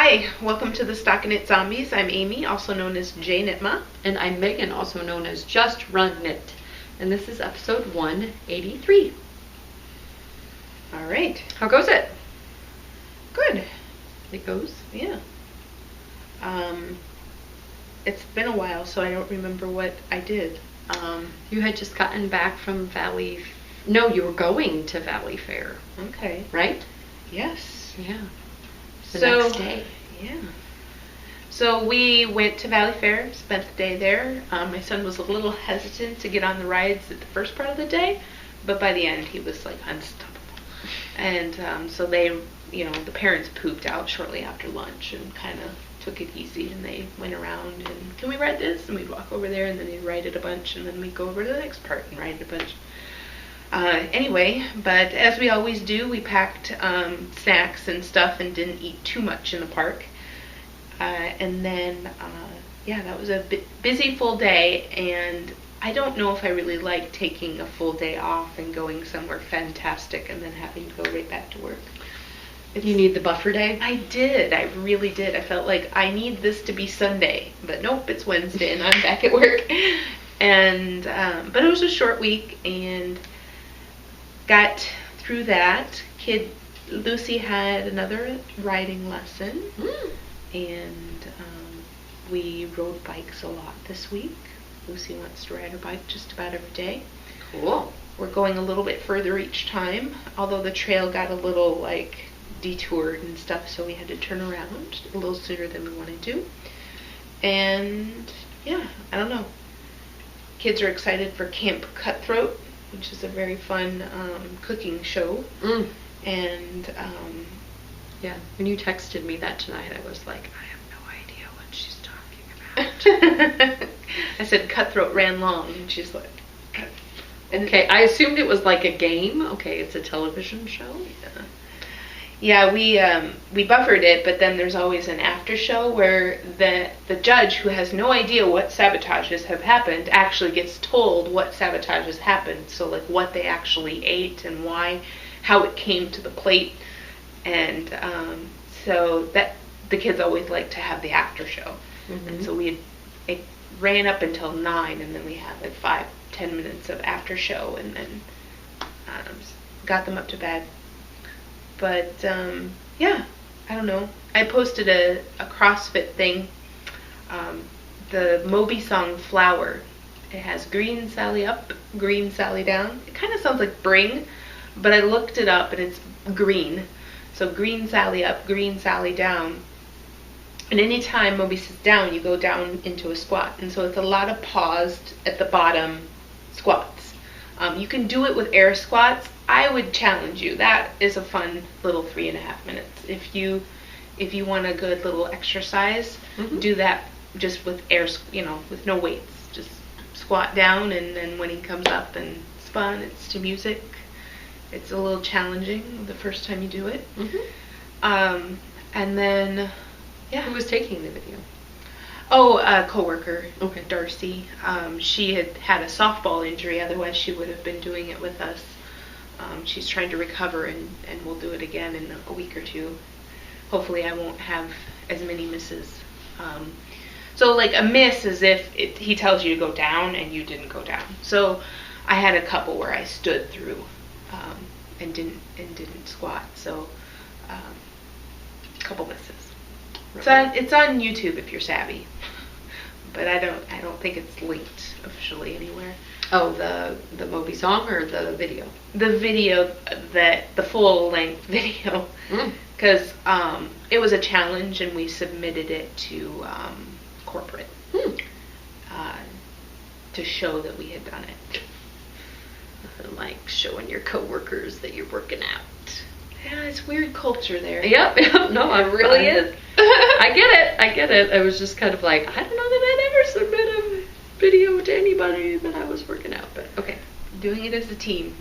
Hi, welcome to the Stockinit Zombies. I'm Amy, also known as J Nitma. And I'm Megan, also known as Just Run Knit. And this is episode 183. All right. How goes it? Good. It goes? Yeah. It's been a while, so I don't remember what I did. You had just gotten back from Valley... No, you were going to Valley Fair. Okay. Right? Yes. Yeah. The next day. Yeah. So we went to Valley Fair, spent the day there. My son was a little hesitant to get on the rides at the first part of the day, but by the end he was like unstoppable. And so they, the parents pooped out shortly after lunch and kind of took it easy, and they went around and, can we ride this? And we'd walk over there, and then they'd ride it a bunch, and then we'd go over to the next part and ride it a bunch. Anyway, but as we always do, we packed snacks and stuff and didn't eat too much in the park. And then, that was a busy full day, and I don't know if I really like taking a full day off and going somewhere fantastic and then having to go right back to work. You need the buffer day? I did. I really did. I felt like I need this to be Sunday, but nope, it's Wednesday and I'm back at work. And, but it was a short week, and got through that. Lucy had another riding lesson, and we rode bikes a lot this week. Lucy wants to ride her bike just about every day. Cool. We're going a little bit further each time, although the trail got a little detoured and stuff, so we had to turn around a little sooner than we wanted to. And yeah, I don't know. Kids are excited for Camp Cutthroat, which is a very fun cooking show. And yeah, when you texted me that tonight, I was like, I have no idea what she's talking about. I said Cutthroat ran long, and she's like, okay, I assumed it was like a game. Okay, it's a television show. Yeah, we buffered it, but then there's always an after show where the judge, who has no idea what sabotages have happened, actually gets told what sabotages happened. So what they actually ate and why, how it came to the plate, and so that the kids always like to have the after show. And so it ran up until 9, and then we had 5-10 minutes of after show, and then got them up to bed. But, I don't know. I posted a CrossFit thing, the Moby song Flower. It has green Sally up, green Sally down. It kind of sounds like bring, but I looked it up and it's green. So green Sally up, green Sally down. And anytime Moby sits down, you go down into a squat. And so it's a lot of paused at the bottom squats. You can do it with air squats. I would challenge you. That is a fun little 3.5 minutes. If you want a good little exercise, do that just with air, with no weights. Just squat down, and then when he comes up, and it's fun. It's to music. It's a little challenging the first time you do it. And then, Who was taking the video? Oh, a coworker, okay, Darcy. She had a softball injury, otherwise she would have been doing it with us. She's trying to recover, and we'll do it again in a week or two. Hopefully I won't have as many misses. So a miss is if he tells you to go down and you didn't go down. So I had a couple where I stood through and didn't squat. So a couple misses. It's on YouTube if you're savvy, but I don't think it's linked officially anywhere. Oh, the Moby song or the video? The video, the full length video, because it was a challenge, and we submitted it to corporate to show that we had done it. Like showing your coworkers that you're working out. Yeah, it's weird culture there. Yep. No, it really is. I get it. I was just kind of like, I don't know that I'd ever submit a video to anybody that I was working out, but okay. Doing it as a team.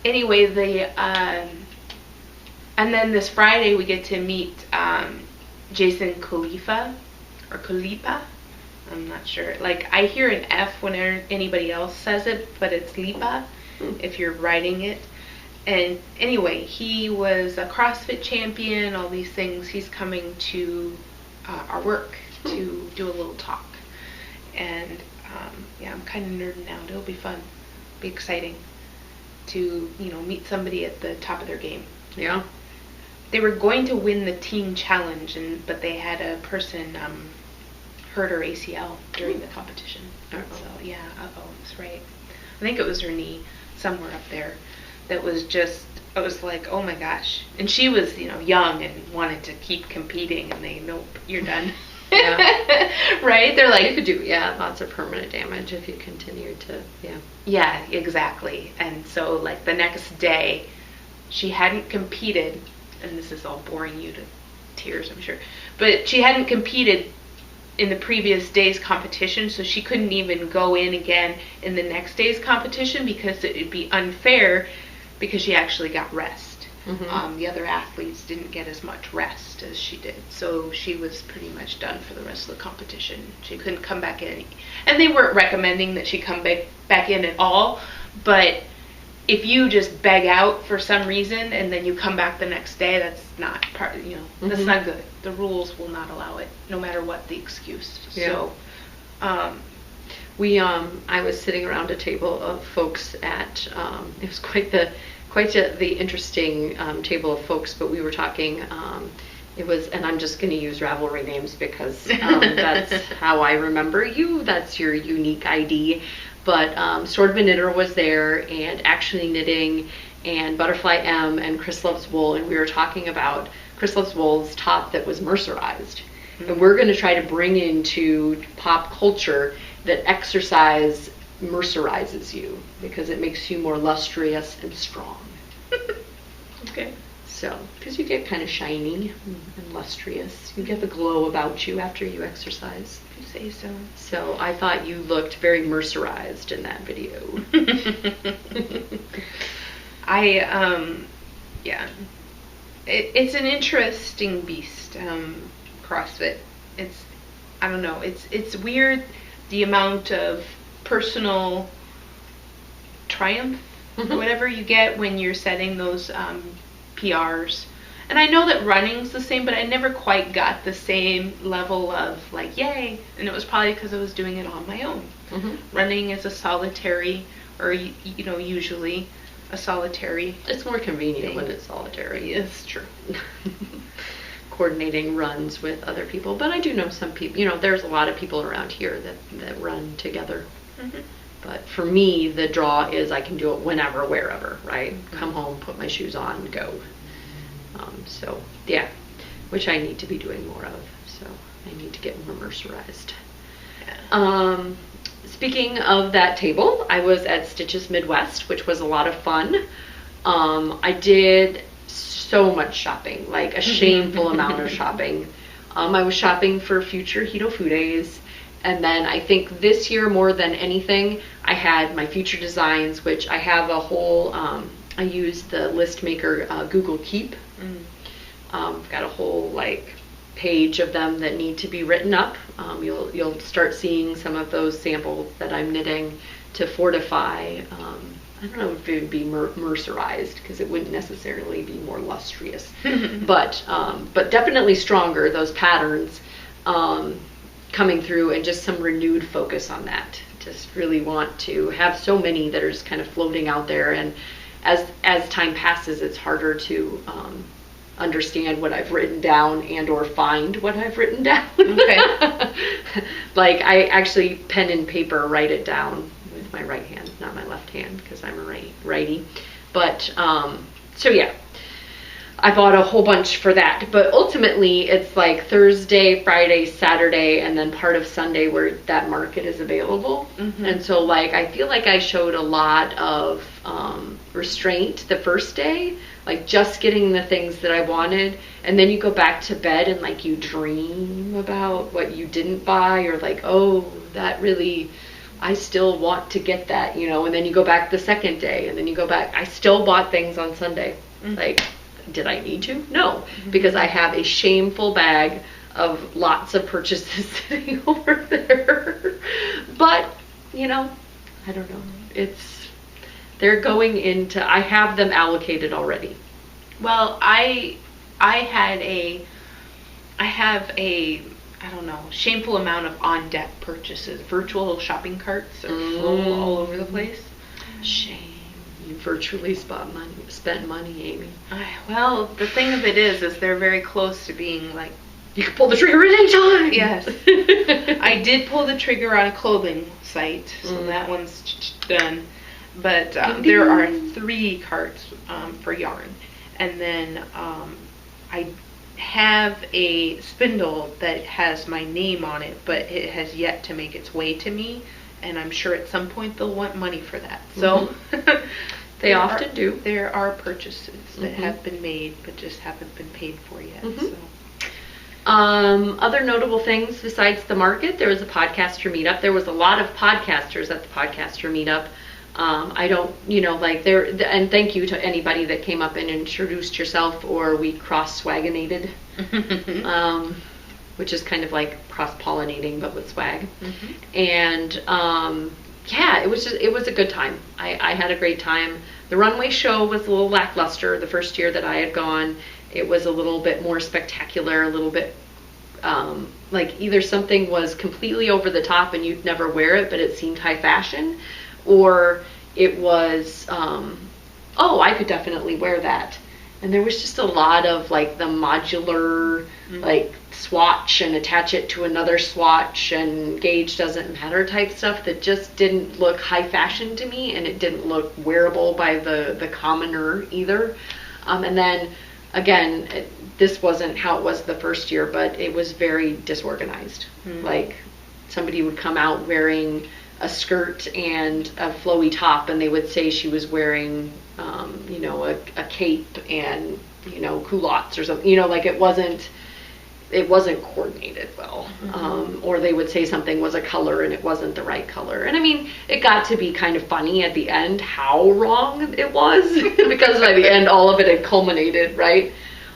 Anyway, and then this Friday we get to meet Jason Khalifa, or Khalifa. I'm not sure. I hear an F when anybody else says it, but it's Lipa if you're writing it. And anyway, he was a CrossFit champion, all these things. He's coming to our work to do a little talk. And I'm kind of nerding out. It'll be fun. Be exciting to, meet somebody at the top of their game. Yeah. They were going to win the team challenge, but they had a person hurt her ACL during the competition. So, that's right. I think it was her knee, somewhere up there. That was just, I was like, oh my gosh. And she was, young and wanted to keep competing, and nope, you're done. Yeah. Right? They're like, you could do, lots of permanent damage if you continued to, Yeah, exactly. And so, like, the next day, she hadn't competed, and this is all boring you to tears, I'm sure, but she hadn't competed in the previous day's competition, so she couldn't even go in again in the next day's competition because it would be unfair because she actually got rest. Mm-hmm. The other athletes didn't get as much rest as she did, so she was pretty much done for the rest of the competition. She couldn't come back in, and they weren't recommending that she come back in at all, but if you just beg out for some reason and then you come back the next day, that's not part, that's Mm-hmm. not good. The rules will not allow it, no matter what the excuse. Yeah. So, I was sitting around a table of folks at, it was quite the interesting table of folks, but we were talking, it was, and I'm just going to use Ravelry names because that's how I remember you, that's your unique ID, but Sword of a Knitter was there, and Actually Knitting, and Butterfly M, and Chris Loves Wool, and we were talking about Chris Loves Wool's top that was mercerized. Mm-hmm. And we're going to try to bring into pop culture that exercise mercerizes you because it makes you more lustrous and strong. Okay. So, because you get kind of shiny and lustrous. You get the glow about you after you exercise. You say so. So, I thought you looked very mercerized in that video. It's an interesting beast, CrossFit. I don't know, it's weird the amount of personal triumph or whatever you get when you're setting those PRs. And I know that running's the same, but I never quite got the same level of like, yay. And it was probably because I was doing it on my own. Mm-hmm. Running is a solitary, or usually a solitary. It's more convenient thing. when it's solitary. It's true. Coordinating runs with other people, but I do know some people. There's a lot of people around here that run together. Mm-hmm. But for me, the draw is I can do it whenever, wherever, right? Mm-hmm. Come home, put my shoes on, go. Which I need to be doing more of. So I need to get more mercerized. Yeah. Speaking of that table, I was at Stitches Midwest, which was a lot of fun. I did so much shopping, like a shameful amount of shopping. I was shopping for future Hito Food Days. And then I think this year, more than anything, I had my future designs, which I have a whole, I used the list maker Google Keep. I've got a whole page of them that need to be written up. You'll start seeing some of those samples that I'm knitting to fortify. I don't know if it would be mercerized because it wouldn't necessarily be more lustrous, but definitely stronger. Those patterns coming through, and just some renewed focus on that. Just really want to have so many that are just kind of floating out there, and as time passes, it's harder to understand what I've written down and or find what I've written down. Okay. I actually pen and paper write it down with my right hand, not my left hand because I'm a righty. But I bought a whole bunch for that. But ultimately it's Thursday, Friday, Saturday, and then part of Sunday where that market is available. Mm-hmm. And so I feel like I showed a lot of restraint the first day, just getting the things that I wanted, and then you go back to bed and you dream about what you didn't buy, or oh, that really, I still want to get that, and then you go back the second day, and then you go back, I still bought things on Sunday. Mm-hmm. Did I need to? No, mm-hmm. Because I have a shameful bag of lots of purchases sitting over there. But, I don't know. They're going into, I have them allocated already. Well, I have a I don't know, shameful amount of on deck purchases. Virtual shopping carts are full all over the place. Shame. You virtually spent money, Amy. Well, the thing of it is they're very close to being like, you can pull the trigger at any time. Yes. I did pull the trigger on a clothing site, so that one's done. But there are 3 carts for yarn. And then I have a spindle that has my name on it, but it has yet to make its way to me. And I'm sure at some point they'll want money for that. So they often do. There are purchases that have been made, but just haven't been paid for yet. So. Other notable things besides the market, there was a podcaster meetup. There was a lot of podcasters at the podcaster meetup. I don't, and thank you to anybody that came up and introduced yourself, or we cross-swaginated, which is kind of like cross-pollinating, but with swag. And, it was a good time. I had a great time. The runway show was a little lackluster the first year that I had gone. It was a little bit more spectacular, a little bit, like either something was completely over the top and you'd never wear it, but it seemed high fashion, or it was, I could definitely wear that. And there was just a lot of like the modular, like swatch and attach it to another swatch and gauge doesn't matter type stuff that just didn't look high fashion to me, and it didn't look wearable by the commoner either. And then again, this wasn't how it was the first year, but it was very disorganized. Like somebody would come out wearing a skirt and a flowy top, and they would say she was wearing, a cape and, culottes or something. Like it wasn't coordinated well. Or they would say something was a color and it wasn't the right color. And I mean, it got to be kind of funny at the end how wrong it was because by the end all of it had culminated, right?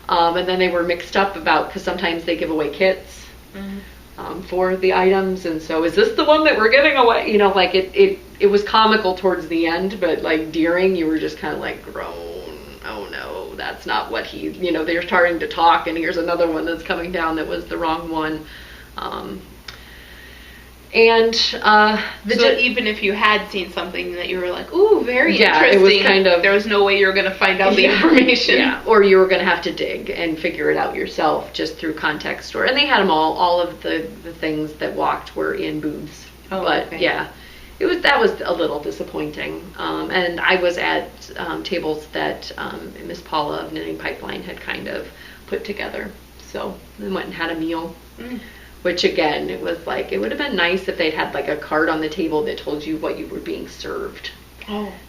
And then they were mixed up because sometimes they give away kits for the items, and so is this the one that we're giving away? Like it was comical towards the end, but like during, you were just kind of like, groan, oh no, that's not what they're starting to talk, and here's another one that's coming down that was the wrong one. So even if you had seen something that you were like, ooh, very interesting, it was kind of, there was no way you were going to find out the information. Yeah, or you were going to have to dig and figure it out yourself just through context store. And they had them all of the things that walked were in booths. But okay. That was a little disappointing. And I was at tables that Miss Paula of Knitting Pipeline had kind of put together. So we went and had a meal. Which again, it was like, it would have been nice if they'd had like a card on the table that told you what you were being served.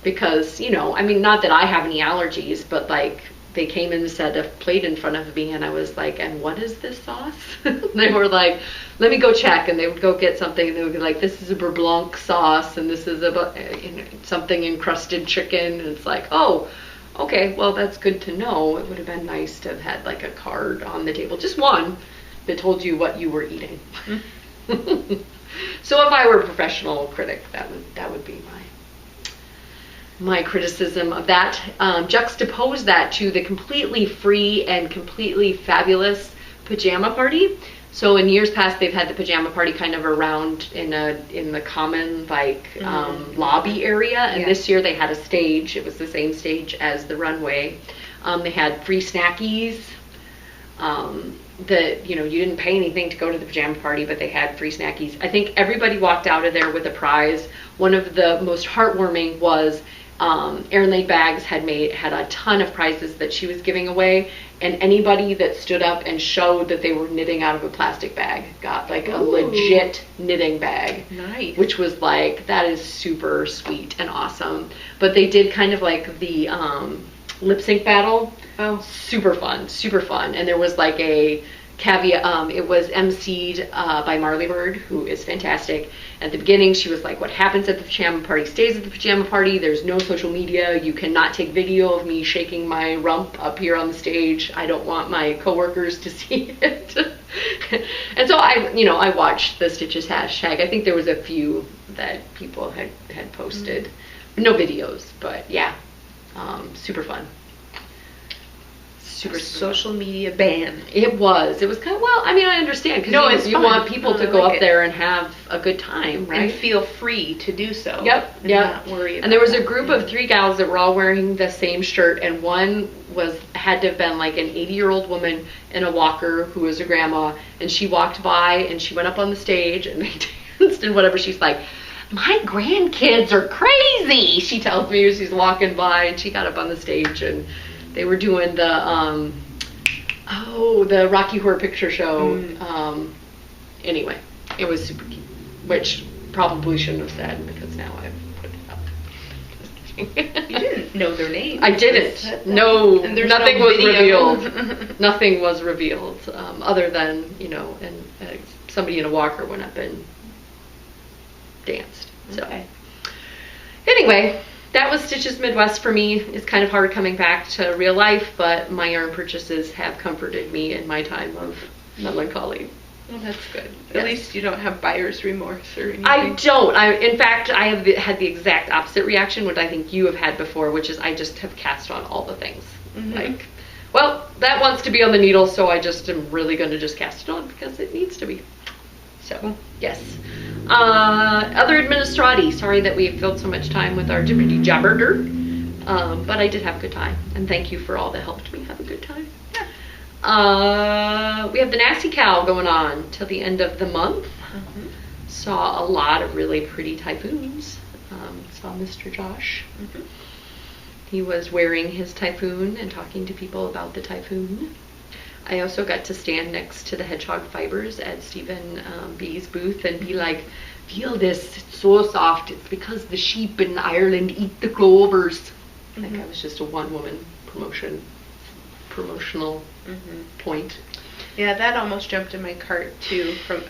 Because, not that I have any allergies, but like they came and set a plate in front of me and I was like, and what is this sauce? They were like, let me go check. And they would go get something and they would be like, this is a beurre blanc sauce and this is something encrusted chicken. And it's like, oh, okay, well, that's good to know. It would have been nice to have had like a card on the table, just one, that told you what you were eating. So if I were a professional critic, that would be my criticism of that. Juxtapose that to the completely free and completely fabulous pajama party. So in years past, they've had the pajama party kind of around in the common lobby area, and this year they had a stage. It was the same stage as the runway. They had free snackies. That you didn't pay anything to go to the pajama party, but they had free snackies. I think everybody walked out of there with a prize. One of the most heartwarming was Erin Lade Bags had a ton of prizes that she was giving away, and anybody that stood up and showed that they were knitting out of a plastic bag got like a legit knitting bag. Nice. Which was like, that is super sweet and awesome. But they did kind of like the lip sync battle. Oh, super fun. And there was like a caveat, it was emceed by Marley Bird, who is fantastic. At the beginning, she was like, what happens at the pajama party stays at the pajama party. There's no social media. You cannot take video of me shaking my rump up here on the stage. I don't want my coworkers to see it. And so I watched the Stitches hashtag. I think there was a few that people had posted. No videos, but yeah, super fun. Super social media ban. It was kind of, well, I mean, I understand, because you want people to go up there and have a good time, right? And feel free to do so. Yep, and not worry about And there was a group of 3 gals that were all wearing the same shirt, and one had to have been like an 80-year-old woman in a walker who was a grandma, and she walked by and she went up on the stage and they danced and whatever. She's like, my grandkids are crazy, she tells me as she's walking by, and she got up on the stage and they were doing the the Rocky Horror Picture Show. Anyway, it was super cute, which probably shouldn't have said because now I've put it up. You didn't know their names. I didn't. No, nothing was revealed. Nothing was revealed, other than, and somebody in a walker went up and danced. So, anyway, that was Stitches Midwest for me. It's kind of hard coming back to real life, but my yarn purchases have comforted me in my time of melancholy. Well, that's good. At least you don't have buyer's remorse or anything. I don't. In fact, I have had the exact opposite reaction, which I think you have had before, which is I just have cast on all the things. Like, well, that wants to be on the needle, so I just am really going to just cast it on because it needs to be. So, yes. Other administrati, sorry that we filled so much time with our divinity jabberder, but I did have a good time, and thank you for all that helped me have a good time. We have the Nasty Cow going on till the end of the month. Saw a lot of really pretty typhoons. Saw Mr. Josh. He was wearing his typhoon and talking to people about the typhoon. I also got to stand next to the hedgehog fibers at Stephen B's booth and be like, feel this, it's so soft, it's because the sheep in Ireland eat the clovers. Like I was just a one-woman promotional point. Yeah, that almost jumped in my cart too from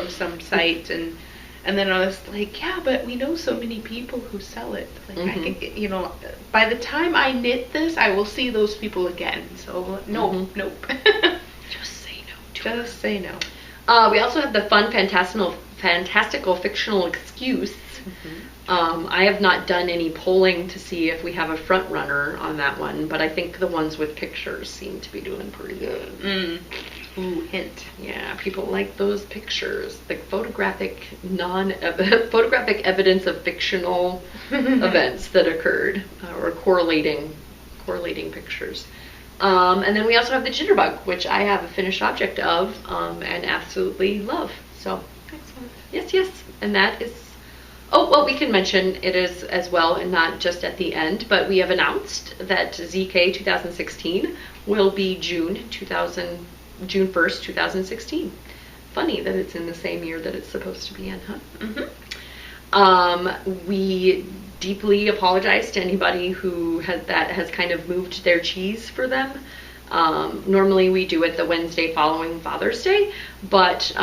some site, and then I was like, yeah, but we know so many people who sell it. Like I can, by the time I knit this, I will see those people again. So nope. Just say no. Just say no. We also have the fun, fantastical fictional excuse. I have not done any polling to see if we have a front runner on that one, but I think the ones with pictures seem to be doing pretty good. Ooh, hint. Yeah, people like those pictures, like photographic evidence of fictional events that occurred, or correlating pictures. And then we also have the jitterbug, which I have a finished object of and absolutely love. So, excellent. Yes, and that is. Oh, well, we can mention it is as well, and not just at the end, but we have announced that ZK 2016 will be June 1st, 2016. Funny that it's in the same year that it's supposed to be in, huh? We deeply apologize to anybody who has kind of moved their cheese for them. Normally we do it the Wednesday following Father's Day, but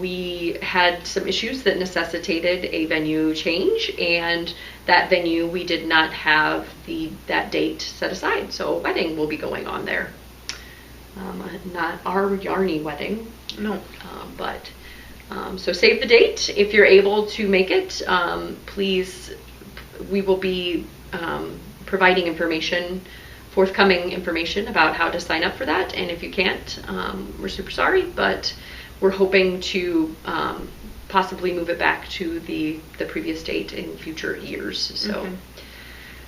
we had some issues that necessitated a venue change, and that venue we did not have that date set aside, so a wedding will be going on there. Not our Yarny wedding. No. But so save the date if you're able to make it. Please, we will be providing forthcoming information about how to sign up for that, and if you can't, we're super sorry, but we're hoping to possibly move it back to the previous date in future years. So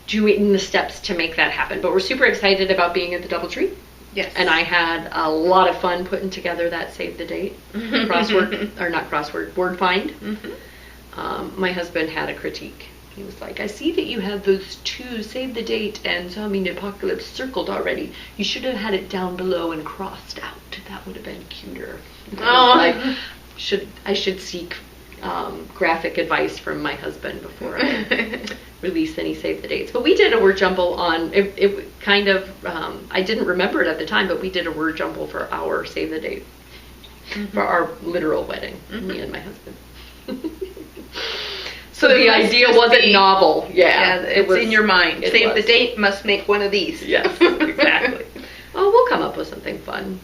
doing the steps to make that happen. But we're super excited about being at the DoubleTree. Yes. And I had a lot of fun putting together that save the date word find. My husband had a critique. He was like, I see that you have those 2 save the date and zombie apocalypse circled already. You should have had it down below and crossed out. That would have been cuter. I should seek graphic advice from my husband before I release any save the dates. But we did a word jumble on it kind of I didn't remember it at the time, but we did a word jumble for our save the date for our literal wedding, me and my husband. So the idea wasn't novel. Yeah, it was in your mind. Save the date must make one of these. Yes, exactly. Oh, we'll come up with something fun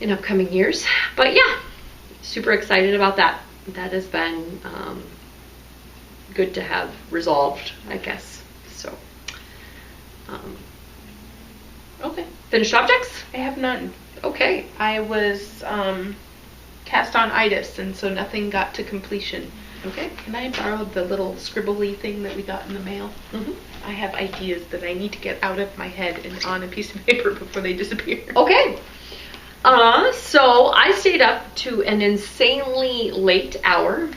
in upcoming years. But yeah, super excited about that. That has been good to have resolved, I guess. So, Okay. finished objects? I have none. Okay. I was cast on itis, and so nothing got to completion. Okay. Can I borrow the little scribbly thing that we got in the mail? Mm-hmm. I have ideas that I need to get out of my head and on a piece of paper before they disappear. Okay. So I stayed up to an insanely late hour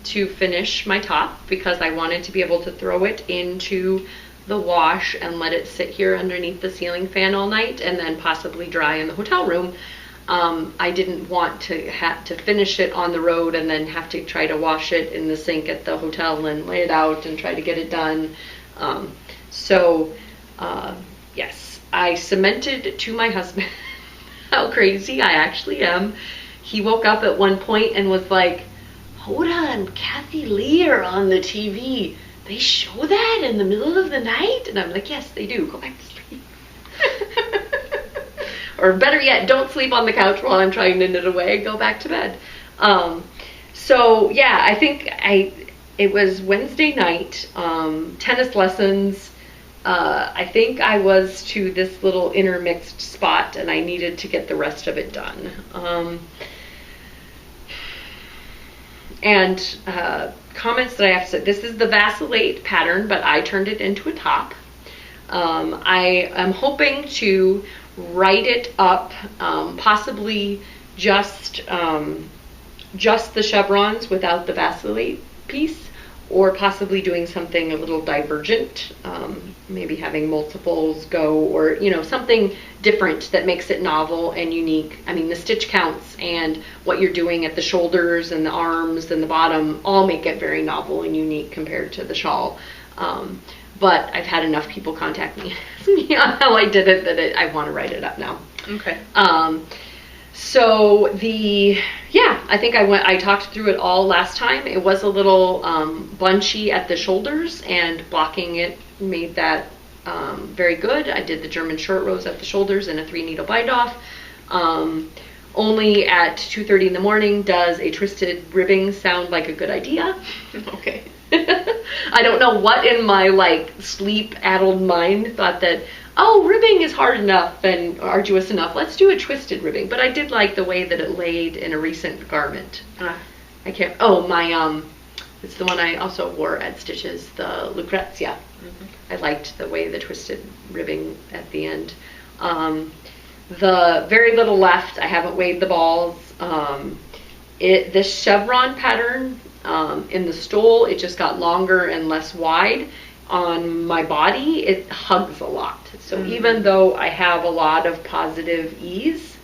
to finish my top because I wanted to be able to throw it into the wash and let it sit here underneath the ceiling fan all night and then possibly dry in the hotel room. I didn't want to have to finish it on the road and then have to try to wash it in the sink at the hotel and lay it out and try to get it done. Yes, I cemented to my husband how crazy I actually am. He woke up at one point and was like, Hoda and Kathy Lee are on the TV. They show that in the middle of the night? And I'm like, yes, they do. Go back to sleep. Or better yet, don't sleep on the couch while I'm trying to knit away. Go back to bed. So yeah, I think it was Wednesday night, tennis lessons. I think I was to this little intermixed spot and I needed to get the rest of it done. Comments that I have to say, this is the Vacillate pattern, but I turned it into a top. I am hoping to write it up, possibly just the chevrons without the Vacillate piece, or possibly doing something a little divergent, maybe having multiples go, or something different that makes it novel and unique. I mean, the stitch counts and what you're doing at the shoulders and the arms and the bottom all make it very novel and unique compared to the shawl. But I've had enough people contact me on how I did it that I want to write it up now. Okay. So I think I talked through it all last time. It was a little bunchy at the shoulders, and blocking it made that very good. I did the German short rows at the shoulders and a 3-needle bind off. Only at 2:30 in the morning does a twisted ribbing sound like a good idea. Okay. I don't know what in my sleep-addled mind thought that, ribbing is hard enough and arduous enough. Let's do a twisted ribbing. But I did like the way that it laid in a recent garment. I can't. It's the one I also wore at Stitches, the Lucrezia. Mm-hmm. I liked the way the twisted ribbing at the end. The very little left. I haven't weighed the balls. This chevron pattern in the stole, it just got longer and less wide. On my body, it hugs a lot. So even though I have a lot of positive ease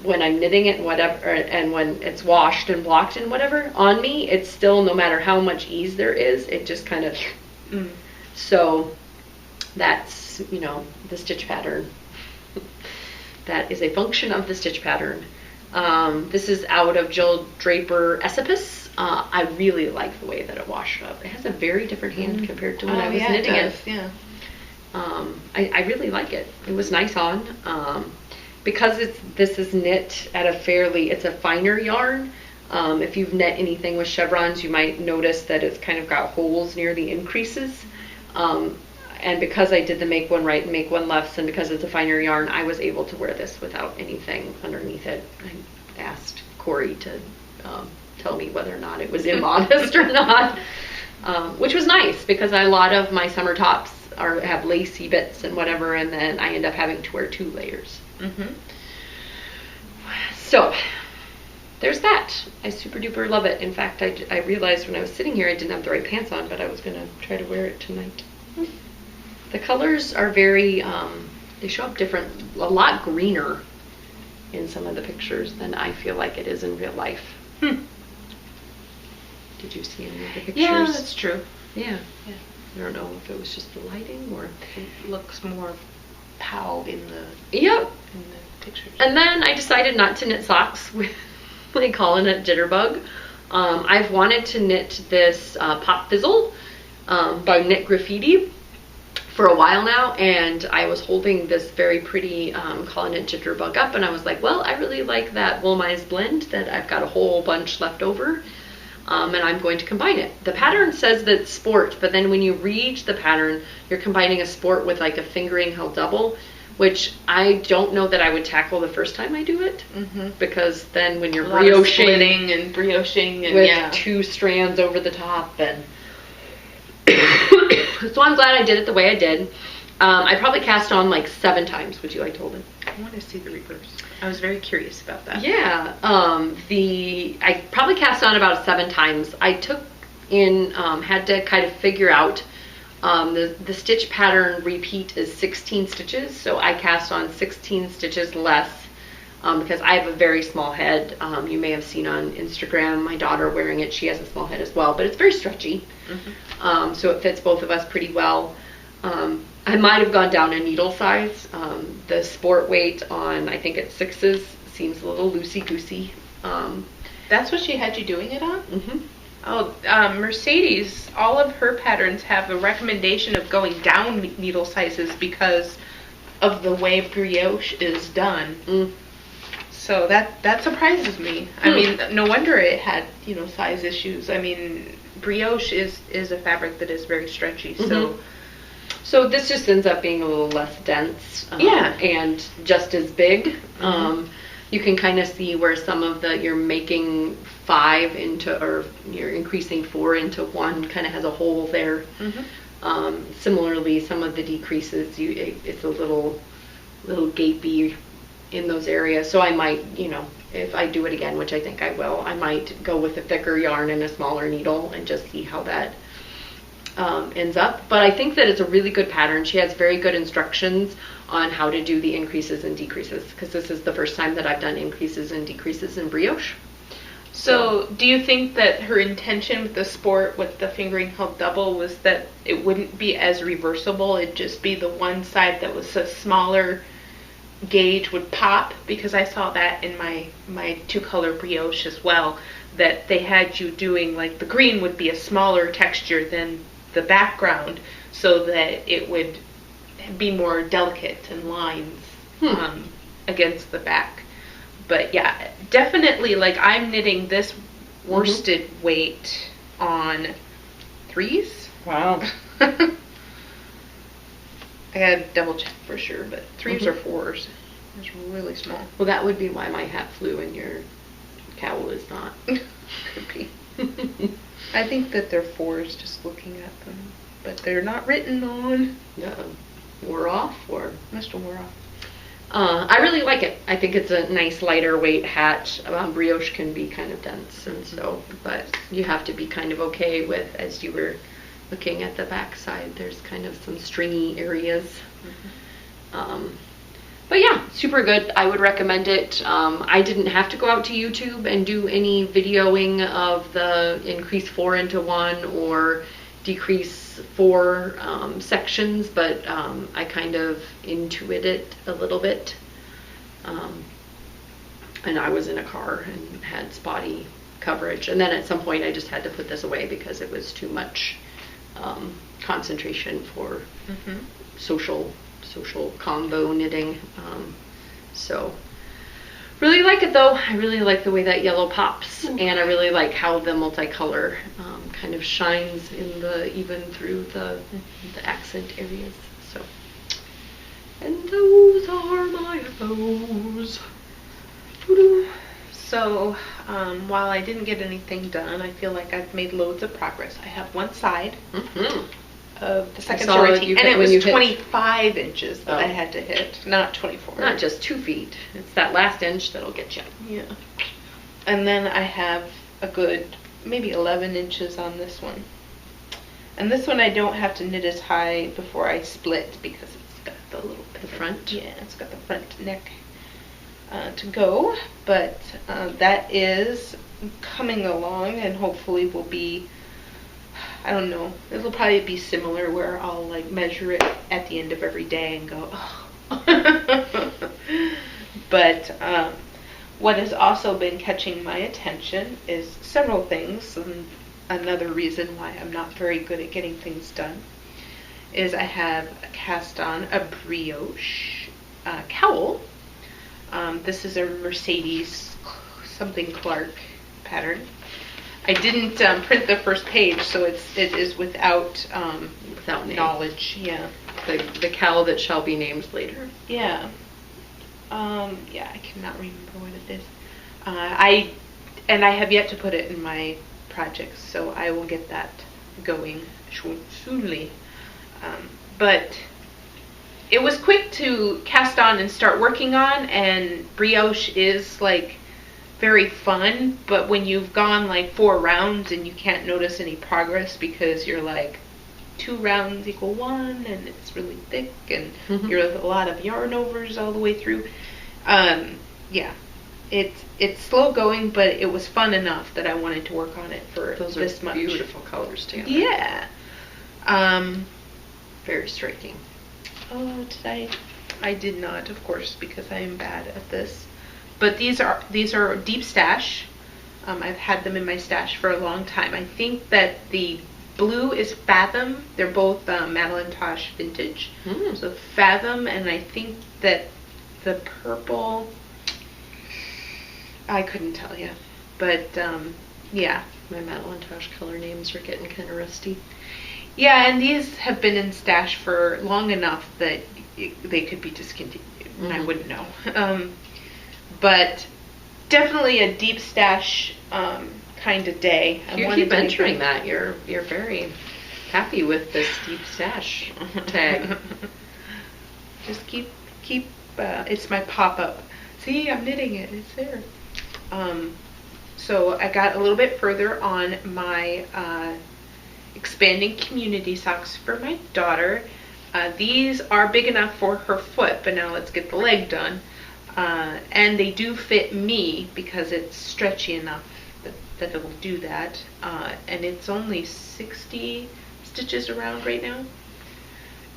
when I'm knitting it and whatever, and when it's washed and blocked and whatever, on me, it's still, no matter how much ease there is, it just kind of... So that's, the stitch pattern. That is a function of the stitch pattern. This is out of Jill Draper Esopus. I really like the way that it washed up. It has a very different hand compared to when I was knitting it. Yeah. I really like it. It was nice on. Because this is knit at it's a finer yarn. If you've knit anything with chevrons, you might notice that it's kind of got holes near the increases. And because I did the make one right and make one left, and because it's a finer yarn, I was able to wear this without anything underneath it. I asked Corey to tell me whether or not it was immodest or not, which was nice because a lot of my summer tops have lacy bits and whatever, and then I end up having to wear 2 layers. Mm-hmm. So there's that. I super duper love it. In fact, I realized when I was sitting here I didn't have the right pants on, but I was going to try to wear it tonight. The colors are very, they show up different, a lot greener in some of the pictures than I feel like it is in real life. Did you see any of the pictures? Yeah, that's true. Yeah. I don't know if it was just the lighting or... It looks more pow in the pictures. And then I decided not to knit socks with my Colin at Jitterbug. I've wanted to knit this Pop Fizzle by Knit Graffiti for a while now, and I was holding this very pretty Colin at Jitterbug up, and I was like, well, I really like that Wool Mize blend that I've got a whole bunch left over. and I'm going to combine it. The pattern says that sport, but then when you read the pattern, you're combining a sport with like a fingering held double, which I don't know that I would tackle the first time I do it, because then when you're brioching and with 2 strands over the top, and so I'm glad I did it the way I did. I probably cast on like 7 times. Would you like to hold it? I want to see the reverse. I was very curious about that. Yeah. I probably cast on about 7 times. I took in, had to kind of figure out, the stitch pattern repeat is 16 stitches. So I cast on 16 stitches less, because I have a very small head. You may have seen on Instagram my daughter wearing it. She has a small head as well, but it's very stretchy. So it fits both of us pretty well. I might have gone down a needle size. The sport weight on, I think it's 6s, seems a little loosey-goosey. That's what she had you doing it on? Oh, Mercedes, all of her patterns have a recommendation of going down needle sizes because of the way brioche is done. So that surprises me. I mean, no wonder it had, size issues. I mean, brioche is a fabric that is very stretchy, So this just ends up being a little less dense, and just as big. You can kind of see where some of you're making 5 into, or you're increasing 4 into 1, kind of has a hole there. Similarly, some of the decreases, it's a little gapey in those areas. So I might, if I do it again, which I think I will, I might go with a thicker yarn and a smaller needle and just see how that ends up. But I think that it's a really good pattern. She has very good instructions on how to do the increases and decreases, because this is the first time that I've done increases and decreases in brioche. So do you think that her intention with the sport, with the fingering held double, was that it wouldn't be as reversible, it'd just be the one side that was a smaller gauge would pop? Because I saw that in my 2-color brioche as well, that they had you doing, like, the green would be a smaller texture than the background, so that it would be more delicate in lines against the back. But yeah, definitely, like, I'm knitting this worsted weight on 3s. Wow. I gotta double check for sure, but 3s or 4s. It's really small. Well, that would be why my hat flew and your cowl is not. Could be. I think that they're 4s just looking at them, but they're not written on. Wore off, or Must have wore off. I really like it. I think it's a nice lighter weight hat. Brioche can be kind of dense, and so, but you have to be kind of okay with, as you were looking at the back side, there's kind of some stringy areas. But yeah, super good. I would recommend it. I didn't have to go out to YouTube and do any videoing of the increase 4 into 1 or decrease 4 sections, but I kind of intuited it a little bit. And I was in a car and had spotty coverage. And then at some point I just had to put this away because it was too much concentration for social combo knitting. So really like it though. I really like the way that yellow pops, and I really like how the multicolor kind of shines in even through the accent areas. So, and those are my bows. So while I didn't get anything done, I feel like I've made loads of progress. I have one side of the second sorority, and it was 25 inches that I had to hit, not 24. Not just 2 feet. It's that last inch that'll get you. Yeah. And then I have a good maybe 11 inches on this one. And this one I don't have to knit as high before I split because it's got the little the front. Yeah, it's got the front neck to go. But that is coming along, and hopefully will be, I don't know, it'll probably be similar where I'll like measure it at the end of every day and go, oh. But what has also been catching my attention is several things, and another reason why I'm not very good at getting things done is I have cast on a brioche cowl. This is a Mercedes something Clark pattern. I didn't print the first page, so it is without name. knowledge. Yeah. The cow that shall be named later. Yeah. Yeah, I cannot remember what it is. I have yet to put it in my projects, so I will get that going soonly. But it was quick to cast on and start working on, and brioche is like very fun, but when you've gone like 4 rounds and you can't notice any progress because you're like 2 rounds equal 1 and it's really thick and you're a lot of yarn overs all the way through. Yeah, it's slow going, but it was fun enough that I wanted to work on it for this much. Those are beautiful colors together. Yeah. Very striking. Oh, did I did not, of course, because I am bad at this. But these are deep stash. I've had them in my stash for a long time. I think that the blue is Fathom. They're both Madeline Tosh vintage. So Fathom, and I think that the purple, I couldn't tell you. But yeah. My Madeline Tosh color names are getting kind of rusty. Yeah, and these have been in stash for long enough that they could be discontinued, and I wouldn't know. But definitely a deep stash kind of day. You keep entering that. You're very happy with this deep stash tag. Just keep. It's my pop-up. See, I'm knitting it. It's there. So I got a little bit further on my expanding community socks for my daughter. These are big enough for her foot, but now let's get the leg done. And they do fit me because it's stretchy enough that it'll do that. And it's only 60 stitches around right now.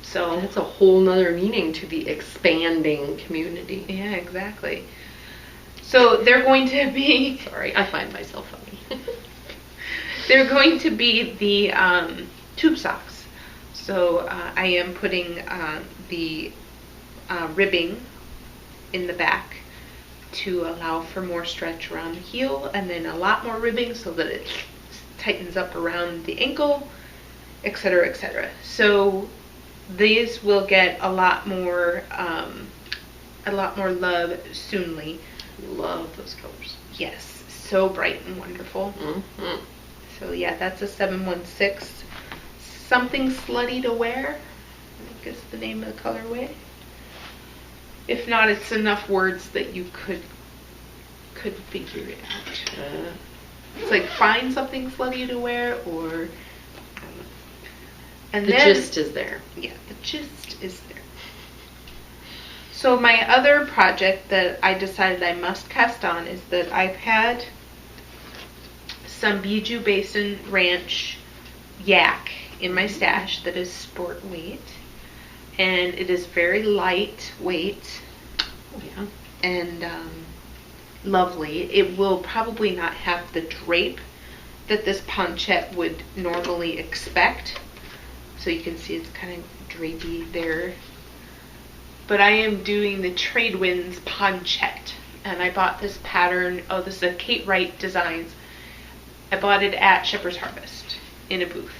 So that's a whole nother meaning to the expanding community. Yeah, exactly. So they're going to be... Sorry, I find myself funny. They're going to be the tube socks. So I am putting the ribbing in the back to allow for more stretch around the heel, and then a lot more ribbing so that it tightens up around the ankle, etc., etc. So these will get a lot more love soonly. Love those colors. Yes, so bright and wonderful. So yeah, that's a 716. Something Slutty to Wear, I think is the name of the colorway. If not, it's enough words that you could figure it out. It's like find something slutty to wear, or and the then, gist is there. Yeah, the gist is there. So my other project that I decided I must cast on is that I've had some Bijou Basin Ranch yak in my stash that is sport weight, and it is very lightweight. Oh, yeah. And lovely. It will probably not have the drape that this ponchette would normally expect. So you can see it's kind of drapey there. But I am doing the Trade Winds ponchette, and I bought this pattern. Oh, this is a Kate Wright Designs. I bought it at Shepherd's Harvest in a booth.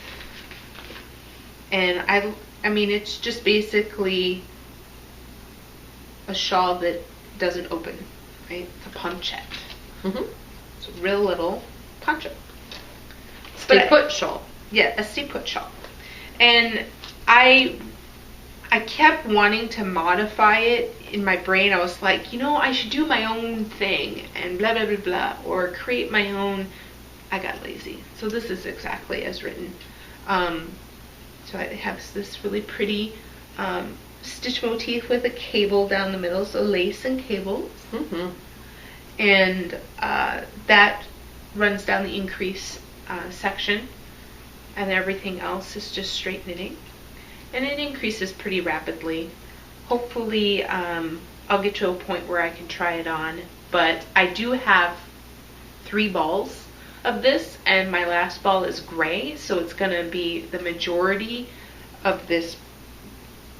And I mean, it's just basically a shawl that doesn't open, right? It's a ponchette. It's a real little poncho. Stay put shawl. Yeah, a stay put shawl. And I kept wanting to modify it in my brain. I was like, I should do my own thing and blah, blah, blah, blah, or create my own. I got lazy. So this is exactly as written. So I have this really pretty stitch motif with a cable down the middle, so lace and cables. And that runs down the increase section, and everything else is just straight knitting. And it increases pretty rapidly. Hopefully I'll get to a point where I can try it on, but I do have 3 balls of this, and my last ball is gray, so it's going to be the majority of this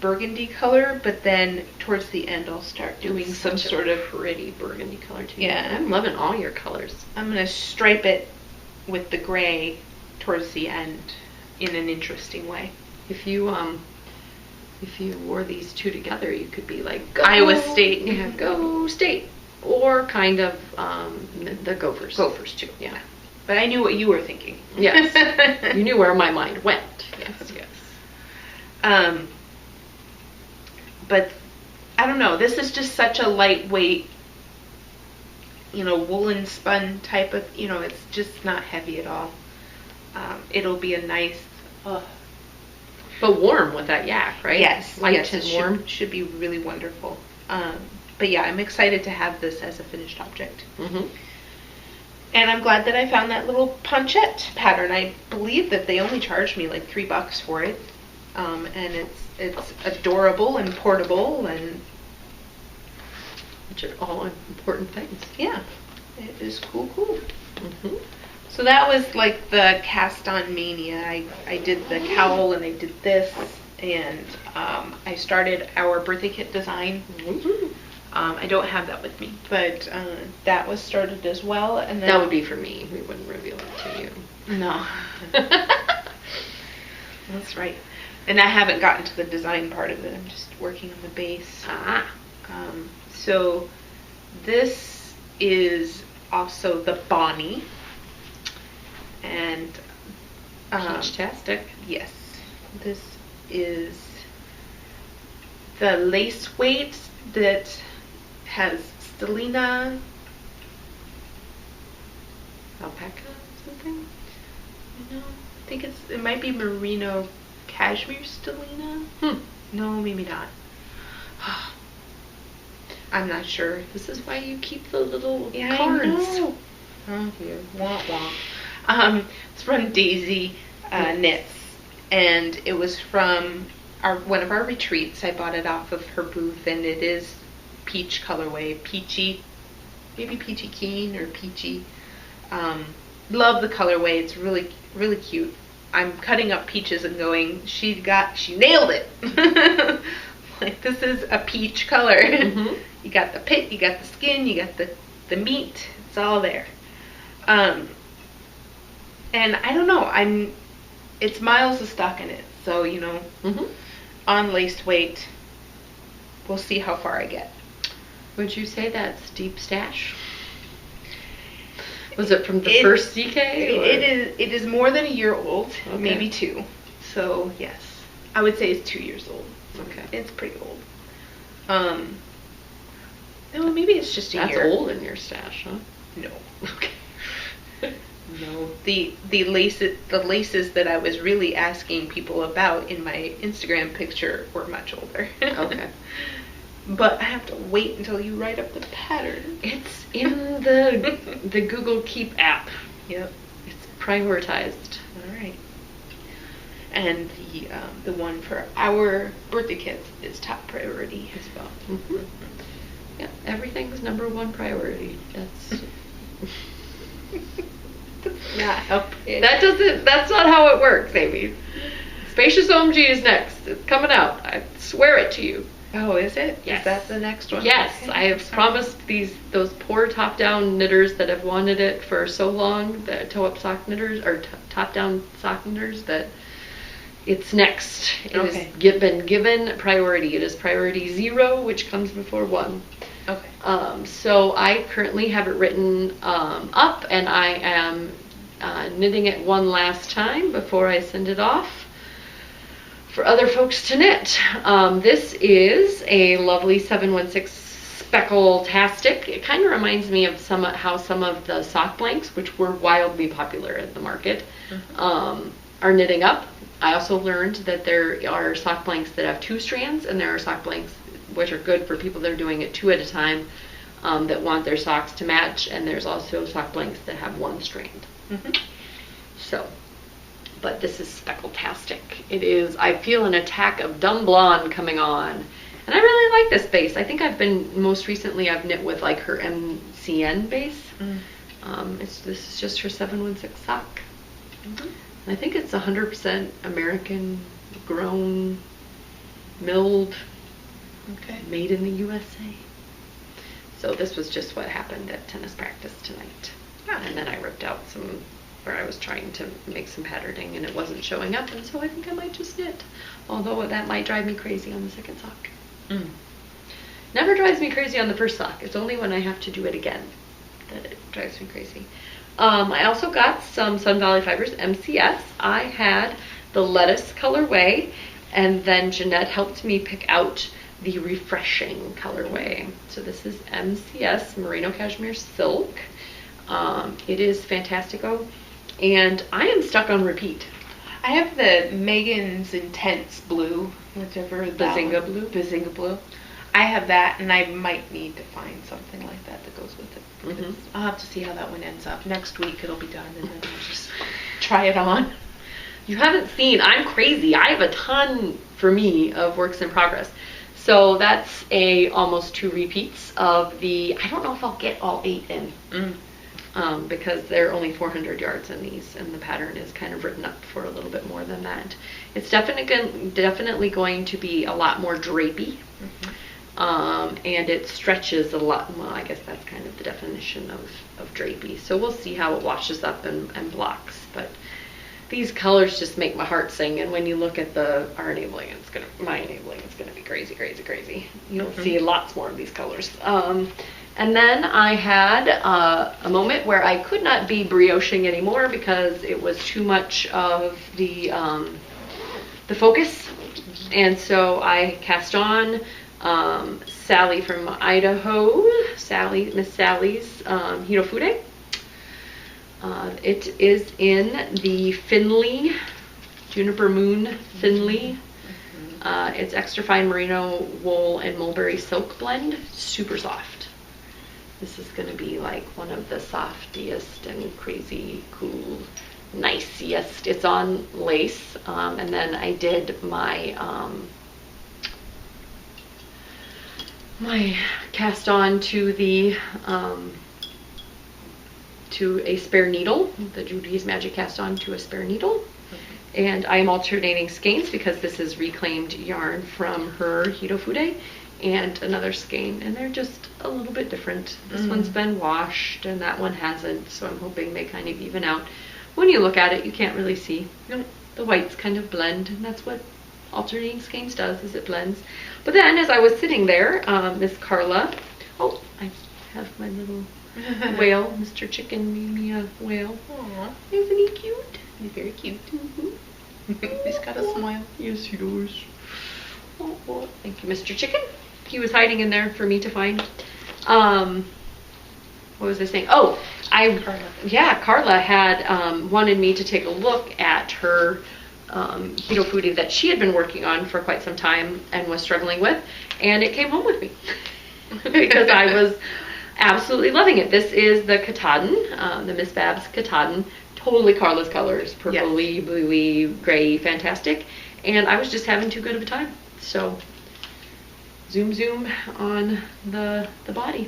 burgundy color, but then towards the end I'll start doing some sort of pretty burgundy color too. Yeah, I'm loving all your colors. I'm going to stripe it with the gray towards the end in an interesting way. If you wore these two together, you could be like Iowa State. Yeah, go State. Or kind of the Gophers. Gophers too. Yeah. But I knew what you were thinking. Yes. You knew where my mind went. Yes, yes. But I don't know. This is just such a lightweight, woolen spun type of, it's just not heavy at all. It'll be a nice, but warm with that yak, right? Yes, light and warm. Should be really wonderful. But yeah, I'm excited to have this as a finished object. Mm-hmm. And I'm glad that I found that little ponchette pattern. I believe that they only charged me like $3 for it. And it's adorable and portable, and which are all important things. Yeah, it is cool. Mm-hmm. So that was like the cast on mania. I did the cowl and I did this, and I started our birthday kit design. Mm-hmm. I don't have that with me, but that was started as well. And then that would be for me. We wouldn't reveal it to you. No. That's right. And I haven't gotten to the design part of it. I'm just working on the base. So this is also the Bonnie. And Peach-tastic. Yes. This is the lace weight that has stellina, alpaca something. No, I think it might be merino cashmere stellina. No, maybe not. I'm not sure. This is why you keep the little cards. I know. Oh dear. Wah wah. It's from Daisy Knits, and it was from one of our retreats. I bought it off of her booth, and it is peach colorway, peachy, maybe peachy keen or peachy. Love the colorway. It's really, really cute. I'm cutting up peaches and going, she nailed it. Like, this is a peach color. Mm-hmm. You got the pit, you got the skin, you got the meat. It's all there. And I don't know, it's miles of stock in it. So, mm-hmm. on lace weight, we'll see how far I get. Would you say that's deep stash? Was it from the first CK? It is more than a year old, okay. Maybe 2. So yes, I would say it's 2 years old. Okay, it's pretty old. No, maybe it's just a year. That's old in your stash, huh? No. Okay. No, the laces that I was really asking people about in my Instagram picture were much older. Okay. But I have to wait until you write up the pattern. It's in the Google Keep app. Yep. It's prioritized. All right. And the one for our birthday kits is top priority as well. Mm-hmm. Yeah, everything's number one priority. That's not helping. That's not how it works, Amy. Spacious OMG is next. It's coming out. I swear it to you. Oh, is it? Yes. Is that the next one? Yes, Okay. I have promised those poor top-down knitters that have wanted it for so long, the toe-up sock knitters, or top-down sock knitters, that it's next. It has been given priority. It is priority 0, which comes before 1. Okay. So I currently have it written up, and I am knitting it one last time before I send it off for other folks to knit. This is a lovely 716 Speckle-tastic. It kind of reminds me of how some of the sock blanks, which were wildly popular at the market, are knitting up. I also learned that there are sock blanks that have 2 strands, and there are sock blanks which are good for people that are doing it 2 at a time, that want their socks to match, and there's also sock blanks that have 1 strand. Mm-hmm. So, but this is Speckle-tastic. It is, I feel an attack of Dumb Blonde coming on. And I really like this base. I think I've knit with like her MCN base. This is just her 716 sock. Mm-hmm. And I think it's 100% American grown, milled, made in the USA. So this was just what happened at tennis practice tonight. And then I ripped out some where I was trying to make some patterning and it wasn't showing up, and so I think I might just knit. Although that might drive me crazy on the second sock. Never drives me crazy on the first sock. It's only when I have to do it again that it drives me crazy. I also got some Sun Valley Fibers MCS. I had the lettuce colorway, and then Jeanette helped me pick out the refreshing colorway. So this is MCS Merino Cashmere Silk. It is fantastico, and I am stuck on repeat. I have the Megan's Intense Blue, whatever. Bazinga Blue? Bazinga Blue. I have that, and I might need to find something like that that goes with it. I'll have to see how that one ends up. Next week it'll be done, and then I'll just try it on. You haven't seen, I'm crazy. I have a ton, for me, of works in progress. So that's almost 2 repeats of the, I don't know if I'll get all 8 in. Because they're only 400 yards in these, and the pattern is kind of written up for a little bit more than that. It's definitely going to be a lot more drapey, and it stretches a lot. Well, I guess that's kind of the definition of drapey. So we'll see how it washes up and blocks. But these colors just make my heart sing, and when you look at our enabling, my enabling, it's gonna be crazy, crazy, crazy. You'll see lots more of these colors. And then I had a moment where I could not be brioching anymore because it was too much of the focus. And so I cast on Sally from Idaho, Miss Sally's Hitofude. It is in the Finley, Juniper Moon Finley. It's extra fine merino wool and mulberry silk blend, super soft. This is going to be like one of the softiest and crazy cool, nicest. It's on lace, and then I did my my cast on to the to a spare needle, the Judy's Magic cast on to a spare needle. And I am alternating skeins because this is reclaimed yarn from her Hitofude and another skein, and they're just a little bit different. This one's been washed and that one hasn't, so I'm hoping they kind of even out. When you look at it, you can't really see. The whites kind of blend, and that's what alternating skeins does, is it blends. But then as I was sitting there, Miss Carla, oh, I have my little whale, Mr. Chicken made me a whale. Aww. Isn't he cute? He's very cute. He's got a smile. Yes, he does. Oh, thank you, Mr. Chicken. He was hiding in there for me to find. What was I saying? Oh, Carla had wanted me to take a look at her Hitofude that she had been working on for quite some time and was struggling with, and it came home with me because I was absolutely loving it. This is the Katahdin, the Miss Babs Katahdin, totally Carla's colors, purpley, bluey, gray, fantastic, and I was just having too good of a time. So zoom on the body.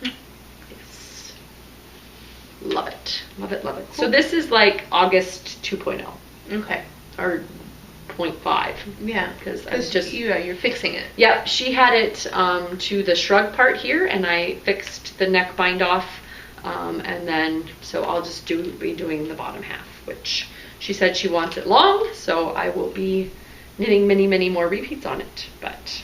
Yes. Love it. Love it, love it. Cool. So this is like August 2.0. Okay. Or 0.5. Yeah. Because I'm just... you're fixing it. Yep. She had it to the shrug part here, and I fixed the neck bind off. And then, so I'll just be doing the bottom half, which she said she wants it long, so I will be knitting many more repeats on it. But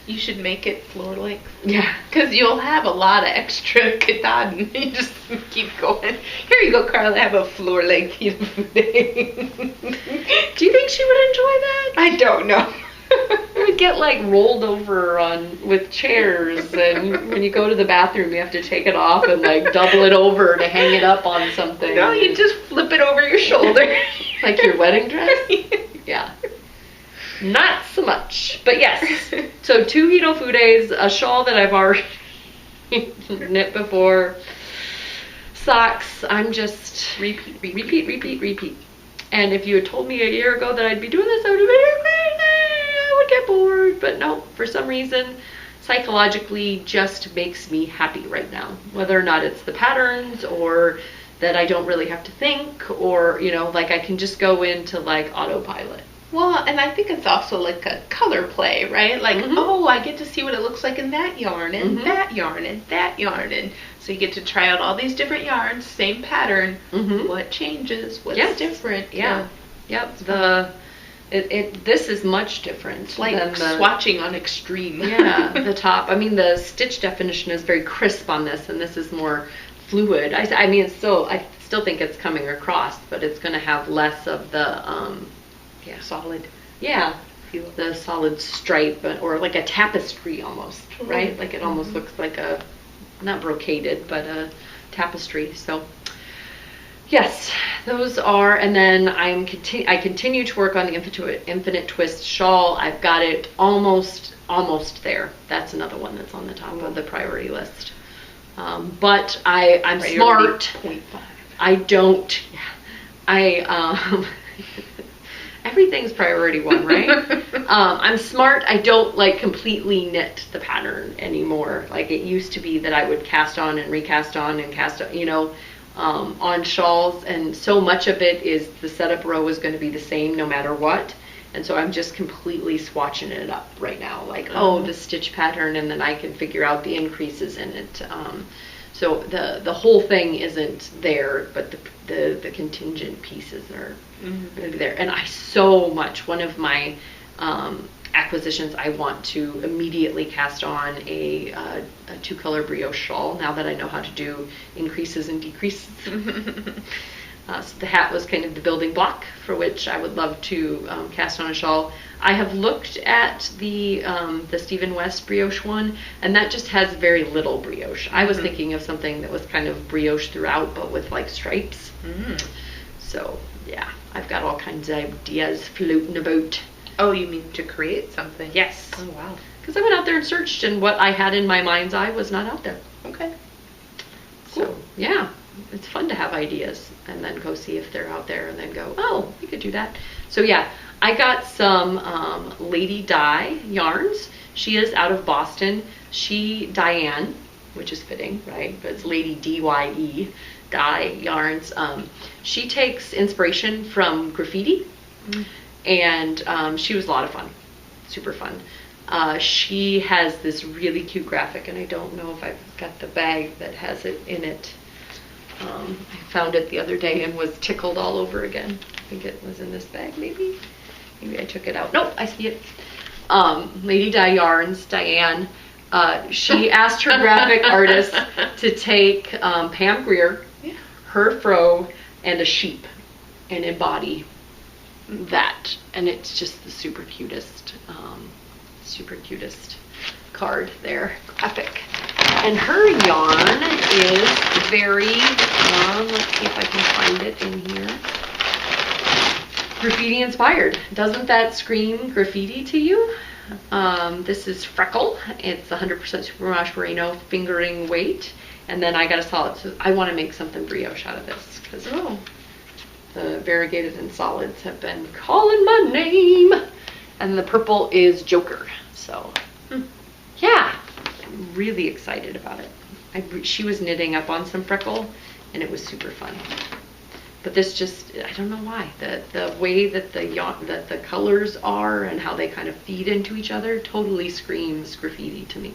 you should make it floor length. Yeah, because you'll have a lot of extra katahdin. You just keep going. Here you go, Carla. Have a floor length day. Do you think she would enjoy that? I don't know. It would get like rolled over with chairs, and when you go to the bathroom, you have to take it off and like double it over to hang it up on something. No, you just flip it over your shoulder, like your wedding dress. Yeah. Not so much, but yes. So 2 Hitofudes, a shawl that I've already knit before, socks. I'm just repeat. And if you had told me a year ago that I'd be doing this, I would have been crazy. I would get bored. But no, for some reason, psychologically, just makes me happy right now. Whether or not it's the patterns or that I don't really have to think, or like I can just go into like autopilot. Well, and I think it's also like a color play, right? Like, oh, I get to see what it looks like in that yarn and that yarn and that yarn. And so you get to try out all these different yarns, same pattern. What changes? What's different? Yeah. Yep. This is much different. It's like swatching on extreme. Yeah, the top. I mean, the stitch definition is very crisp on this, and this is more fluid. I mean, I still think it's coming across, but it's going to have less of the solid. Yeah, the solid stripe, or like a tapestry almost, right? Like it almost looks like a, not brocaded, but a tapestry. So yes, those are, and then I continue to work on the Infinite Twist shawl. I've got it almost there. That's another one that's on the top of the priority list. But I'm smart. 0.5. I don't. Everything's priority one, right? I'm smart. I don't like completely knit the pattern anymore. Like it used to be that I would cast on and recast on and cast, on shawls, and so much of it is the setup row is going to be the same no matter what. And so I'm just completely swatching it up right now. Like, the stitch pattern, and then I can figure out the increases in it. So the whole thing isn't there, but the contingent pieces are going to be there. And one of my acquisitions, I want to immediately cast on a 2-color brioche shawl now that I know how to do increases and decreases. So the hat was kind of the building block for which I would love to cast on a shawl. I have looked at the Stephen West brioche one, and that just has very little brioche. I was thinking of something that was kind of brioche throughout, but with like stripes. So yeah, I've got all kinds of ideas floating about. Oh, you mean to create something? Yes. Oh, wow. Because I went out there and searched, and what I had in my mind's eye was not out there. Okay. Cool. So yeah, it's fun to have ideas and then go see if they're out there, and then go, oh, you could do that. So yeah, I got some Lady Dye yarns. She is out of Boston. Diane, which is fitting, right? But it's Lady D-Y-E, Dye yarns. She takes inspiration from graffiti, and she was a lot of fun, super fun. She has this really cute graphic, and I don't know if I've got the bag that has it in it. I found it the other day and was tickled all over again. I think it was in this bag, maybe. Maybe I took it out. Nope, I see it. Lady Dye Yarns, Diane. She asked her graphic artist to take Pam Grier, her fro, and a sheep, and embody that. And it's just the super cutest card there, graphic. And her yarn is very, let's see if I can find it in here, graffiti inspired. Doesn't that scream graffiti to you? This is Freckle. It's 100% Superwash Merino fingering weight. And then I got a solid, so I want to make something brioche out of this, because the variegated and solids have been calling my name. And the purple is Joker. So yeah, I'm really excited about it. She was knitting up on some Freckle, and it was super fun. But this just, I don't know why, the way that the colors are and how they kind of feed into each other totally screams graffiti to me.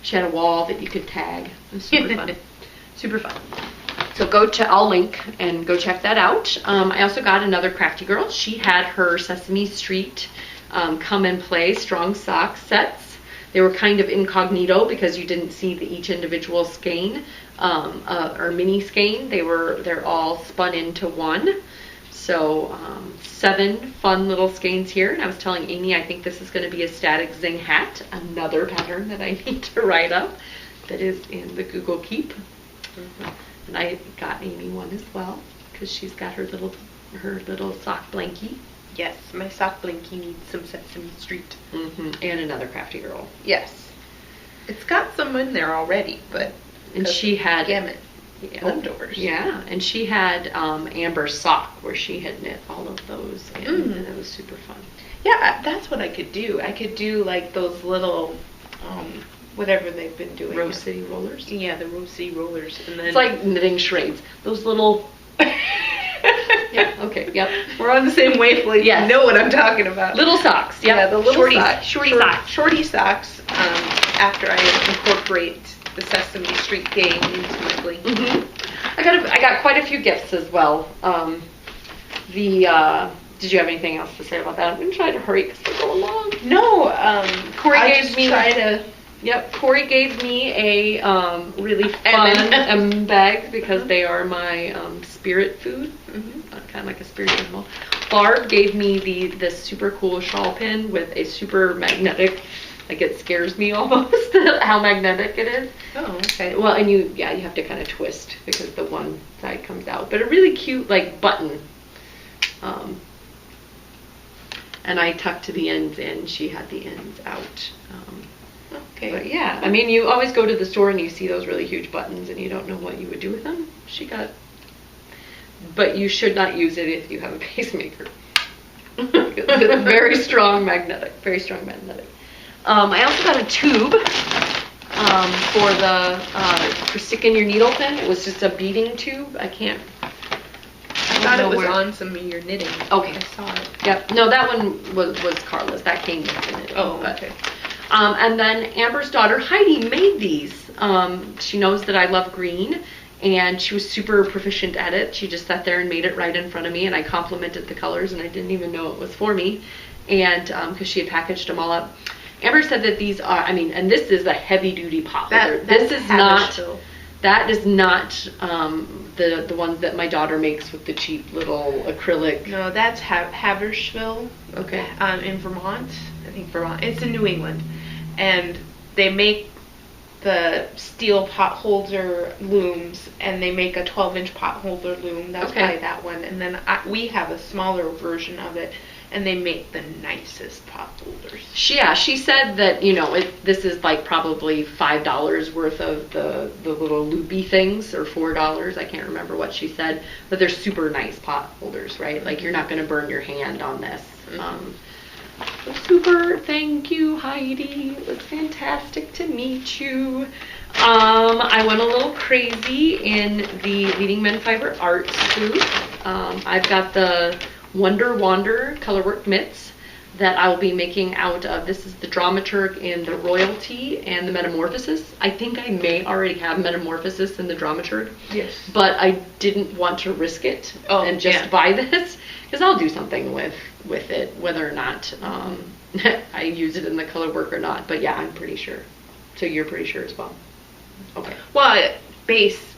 She had a wall that you could tag. It was super fun. Super fun. So I'll link and go check that out. I also got another Crafty Girl. She had her Sesame Street come and play strong sock sets. They were kind of incognito because you didn't see each individual skein or mini skein. They're all spun into one. So 7 fun little skeins here. And I was telling Amy, I think this is going to be a static zing hat, another pattern that I need to write up that is in the Google Keep. And I got Amy one as well because she's got her little sock blankie. Yes, my sock blankie needs some Sesame Street. And another Crafty Girl. Yes. It's got some in there already, but... And she had... Gamut. Leftovers. Yeah, and she had Amber's sock where she had knit all of those in, and it was super fun. Yeah, that's what I could do. I could do like those little... whatever they've been doing. Rose City rollers? Yeah, the Rose City rollers. And then it's like knitting charades. Those little Yeah. Okay. Yep. We're on the same wavelength. Yes. You know what I'm talking about. Little socks. Yep. Yeah, the little shorty socks. socks. Shorty socks. After I incorporate the Sesame Street gang into my blanket. Mm-hmm. I got quite a few gifts as well. Did you have anything else to say about that? I'm gonna try to hurry because we're going long. No. Corey I gave just me. try to. Yep, Corey gave me a really fun M bag because they are my spirit food, kind of like a spirit animal. Barb gave me the super cool shawl pin with a super magnetic, like it scares me almost how magnetic it is. Oh, okay. Well, and you have to kind of twist because the one side comes out, but a really cute like button. And I tucked the ends in. She had the ends out. Okay. But yeah, I mean, you always go to the store and you see those really huge buttons and you don't know what you would do with them. But you should not use it if you have a pacemaker. It's very strong magnetic, very strong magnetic. I also got a tube for sticking your needle pin. It was just a beading tube. I thought it was on some of your knitting. Okay. I saw it. Yep. No, that one was Carla's. That came with the knitting. Oh, okay. And then Amber's daughter Heidi made these. She knows that I love green, and she was super proficient at it. She just sat there and made it right in front of me, and I complimented the colors, and I didn't even know it was for me, and because she had packaged them all up. Amber said that these are, and this is a heavy-duty pot holder. This is not. That is not the ones that my daughter makes with the cheap little acrylic. No, that's Haversville. Okay. In Vermont. I think Vermont. It's in New England. And they make the steel pot holder looms, and they make a 12-inch pot holder loom. That's probably that one. And then we have a smaller version of it, and they make the nicest pot holders. She said that, this is like probably $5 worth of the little loopy things, or $4. I can't remember what she said, but they're super nice pot holders, right? Like you're not going to burn your hand on this. Super, thank you, Heidi. It was fantastic to meet you. I went a little crazy in the Leading Men Fiber Arts booth. I've got the Wonder Wander colorwork mitts that I'll be making out of. This is the Dramaturg in the Royalty and the Metamorphosis. I think I may already have Metamorphosis in the Dramaturg. Yes. But I didn't want to risk it and just buy this, because I'll do something with it, whether or not I use it in the colorwork or not. But yeah, I'm pretty sure. So you're pretty sure as well. Okay. Well, base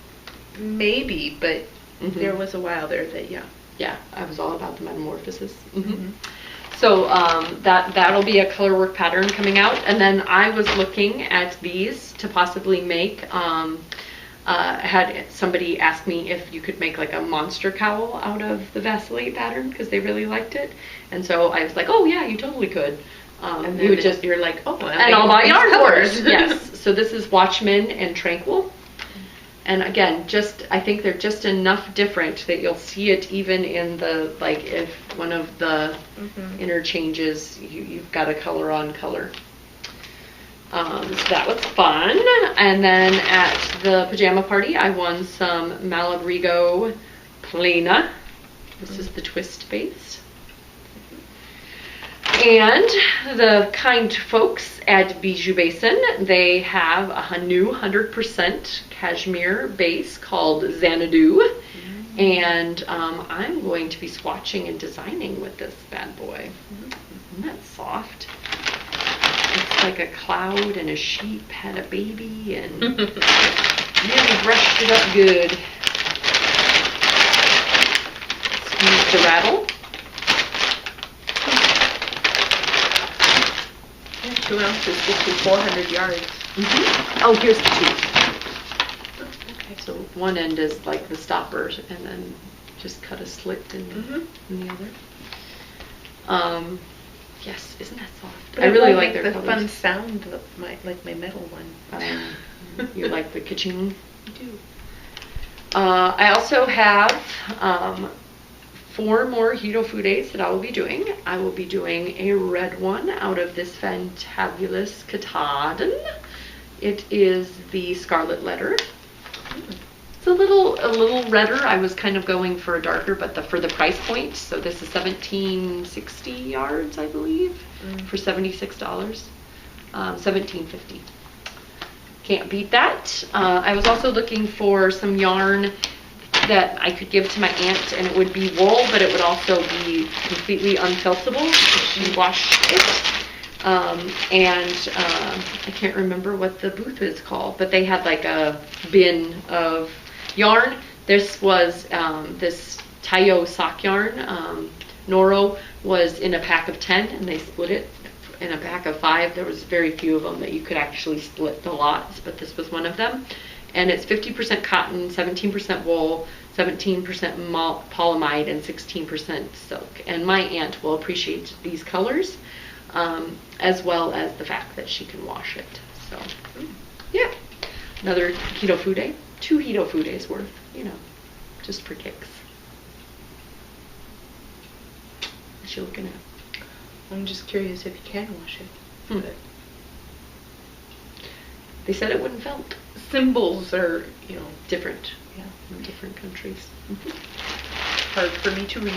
maybe, but there was a while there that Yeah, I was all about the Metamorphosis. So that'll be a colorwork pattern coming out. And then I was looking at these to possibly make, had somebody ask me if you could make like a monster cowl out of the Vacillate pattern, because they really liked it. And so I was like, oh yeah, you totally could. And then you're like, oh, and I'll buy yarn colors. Yes. So this is Watchman and Tranquil. And again, I think they're just enough different that you'll see it even in the, like, if one of the interchanges, you've got a color on color. So that was fun. And then at the pajama party, I won some Malabrigo Plena. This is the twist base. And the kind folks at Bijou Basin, they have a new 100% cashmere base called Xanadu. And I'm going to be swatching and designing with this bad boy. Isn't that soft? It's like a cloud and a sheep had a baby and really brushed it up good. Let's use the rattle. 2 ounces gets you 400 yards. Oh, here's the tube. Okay, so one end is like the stopper, and then just cut a slit in the other. Yes, isn't that soft? But I really like their the colors. fun sound of my metal one. You like the ka-ching? I do. I also have 4 more Hito Fudes that I will be doing. I will be doing a red one out of this fantabulous katahdin. It is the Scarlet Letter. It's a little redder. I was kind of going for a darker, but for the price point. So this is 1760 yards, I believe, for $76. $17.50. Can't beat that. I was also looking for some yarn that I could give to my aunt, and it would be wool, but it would also be completely unfeltable if she washed it. I can't remember what the booth is called, but they had like a bin of yarn. This was this Tayo sock yarn. Noro was in a pack of 10, and they split it in a pack of 5. There was very few of them that you could actually split the lots, but this was one of them. And it's 50% cotton, 17% wool, 17% polyamide, and 16% silk. And my aunt will appreciate these colors, as well as the fact that she can wash it. So, yeah. Another Hito Fude. 2 Hito Fudes worth, just for kicks. What's she looking at? I'm just curious if you can wash it. But they said it wouldn't felt. Symbols are, different. Yeah, in different countries. Hard for me to read.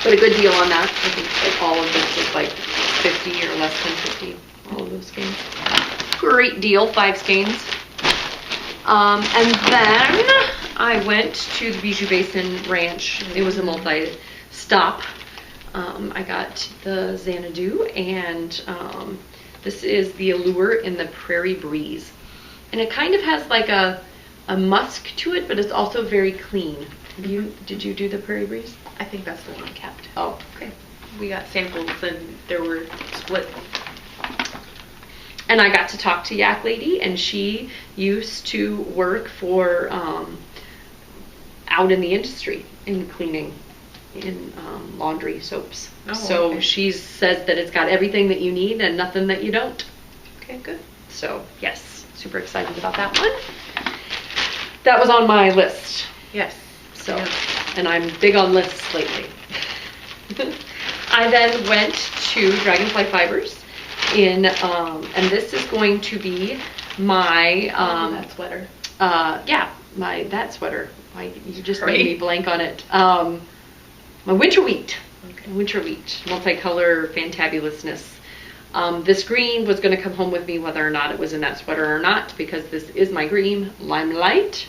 But a good deal on that. I think like all of this was like 50 or less than 50. All of those skeins. Great deal, 5 skeins. And then I went to the Bijou Basin Ranch. It was a multi-stop. I got the Xanadu, and this is the Allure in the Prairie Breeze. And it kind of has like a musk to it, but it's also very clean. Did you do the Prairie Breeze? I think that's the one I kept. Oh, okay. We got samples and there were split. And I got to talk to Yak Lady, and she used to work for out in the industry in cleaning, in laundry soaps. Oh, so okay. she says that it's got everything that you need and nothing that you don't. Okay, good. So yes, super excited about that one. That was on my list. Yes. So, yeah. And I'm big on lists lately. I then went to Dragonfly Fibers and this is going to be my that sweater. That sweater. You just made me Right. blank on it. My winter wheat. Okay. Winter wheat, multicolor fantabulousness. This green was going to come home with me whether or not it was in that sweater or not, because this is my green Limelight.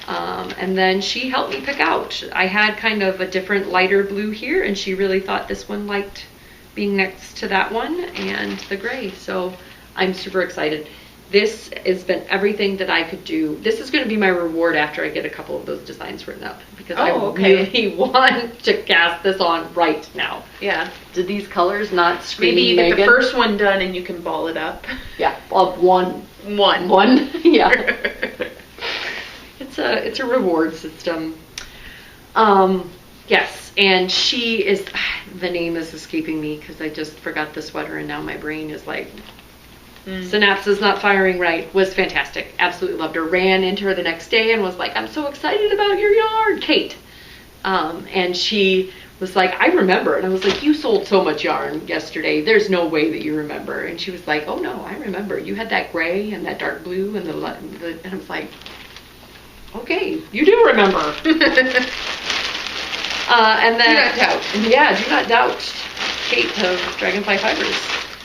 And then she helped me pick out. I had kind of a different lighter blue here, and she really thought this one liked being next to that one and the gray. So I'm super excited. This has been everything that I could do. This is going to be my reward after I get a couple of those designs written up, because I really want to cast this on right now. Yeah. Did these colors not scream Maybe you get the Megan? first one done and you can ball it up. Yeah, well, one. Yeah. It's a reward system. Yes, and she is, the name is escaping me because I just forgot the sweater and now my brain is like, synapses not firing right. Was fantastic. Absolutely loved her. Ran into her the next day and was like, I'm so excited about your yarn, Kate. And she was like, I remember. And I was like, you sold so much yarn yesterday. There's no way that you remember. And she was like, oh no, I remember. You had that gray and that dark blue and and I was like, okay, you do remember. And then, do not doubt. Yeah, do not doubt Kate of Dragonfly Fibers.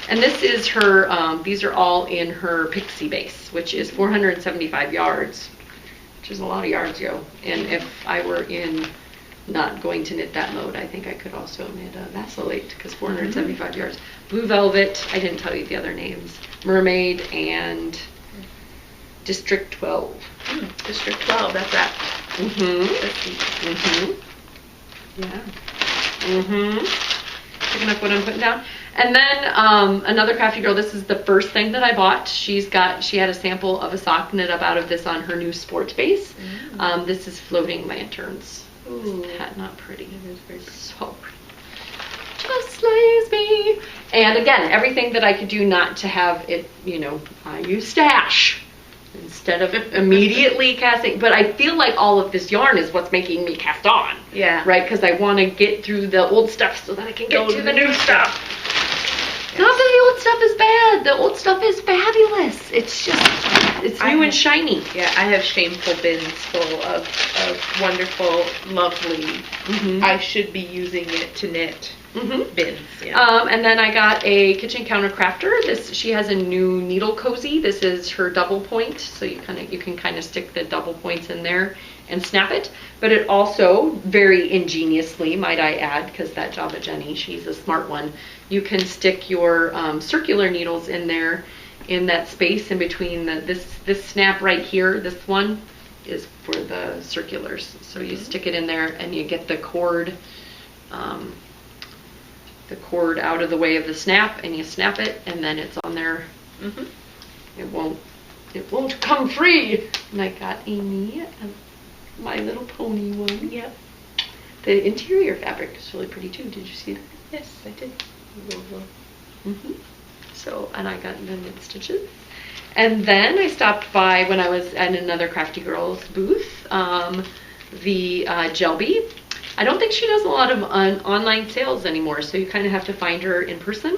And this is her, these are all in her Pixie base, which is 475 yards, which is a lot of yards, yo. And if I were in not going to knit that mode, I think I could also knit a Vacillate, because 475 yards. Blue Velvet, I didn't tell you the other names. Mermaid and District 12. District 12, that's that. Yeah. Picking up what I'm putting down. And then another crafty girl, this is the first thing that I bought. She had a sample of a sock knit up out of this on her new sports base. This is Floating Lanterns. Ooh. Isn't that not pretty? It is very pretty. So pretty. Just slays me. And again, everything that I could do not to have it, I use stash instead of immediately casting. But I feel like all of this yarn is what's making me cast on. Yeah. Right? Because I want to get through the old stuff so that I can get to the new stuff. Yes. Not that the old old stuff is bad. The old stuff is fabulous. It's just, it's new and shiny. Yeah, I have shameful bins full of wonderful, lovely, I should be using it to knit bins. Yeah. And then I got a kitchen counter crafter. She has a new needle cozy. This is her double point, so you can kind of stick the double points in there and snap it. But it also, very ingeniously, might I add, because that Java Jenny, she's a smart one, you can stick your circular needles in there, in that space in between this snap right here. This one is for the circulars. So you stick it in there and you get the cord out of the way of the snap, and you snap it, and then it's on there. It won't come free. And I got Amy My Little Pony one. Yep. The interior fabric is really pretty too. Did you see that? Yes, I did. So, and I got the knit stitches. And then I stopped by when I was at another Crafty Girls booth, the Jelby. I don't think she does a lot of online sales anymore, so you kind of have to find her in person.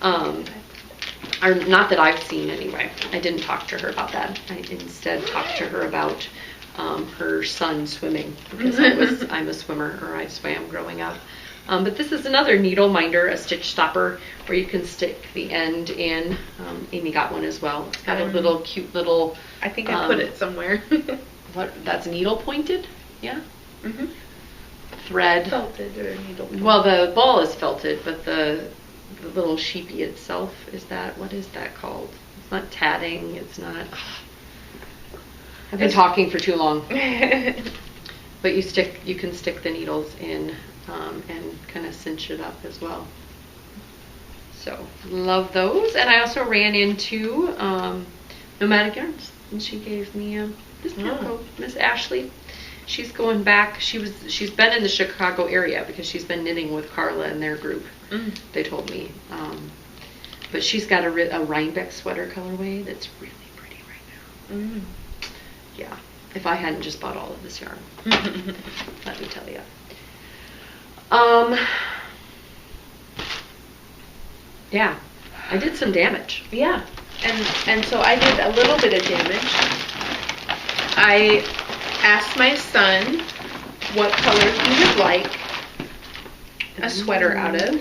Or not that I've seen anyway. I didn't talk to her about that. I instead talked to her about her son swimming, because I'm a swimmer, or I swam growing up. But this is another needle minder, a stitch stopper, where you can stick the end in. Amy got one as well. It's got a little cute little. I think I put it somewhere. That's needle pointed? Yeah. Thread. Felted or needle pointed. Well, the ball is felted, but the little sheepy itself is that. What is that called? It's not tatting. It's not. I've been talking for too long. But you can stick the needles in and kind of cinch it up as well. So love those. And I also ran into Nomadic Yarns, and she gave me this coat, Miss Ashley. She's going back. She's been in the Chicago area because she's been knitting with Carla and their group. They told me. But she's got a Rhinebeck sweater colorway that's really pretty right now. Yeah, if I hadn't just bought all of this yarn, let me tell you. Yeah, I did some damage. Yeah, and so I did a little bit of damage. I asked my son what color he would like a sweater out of,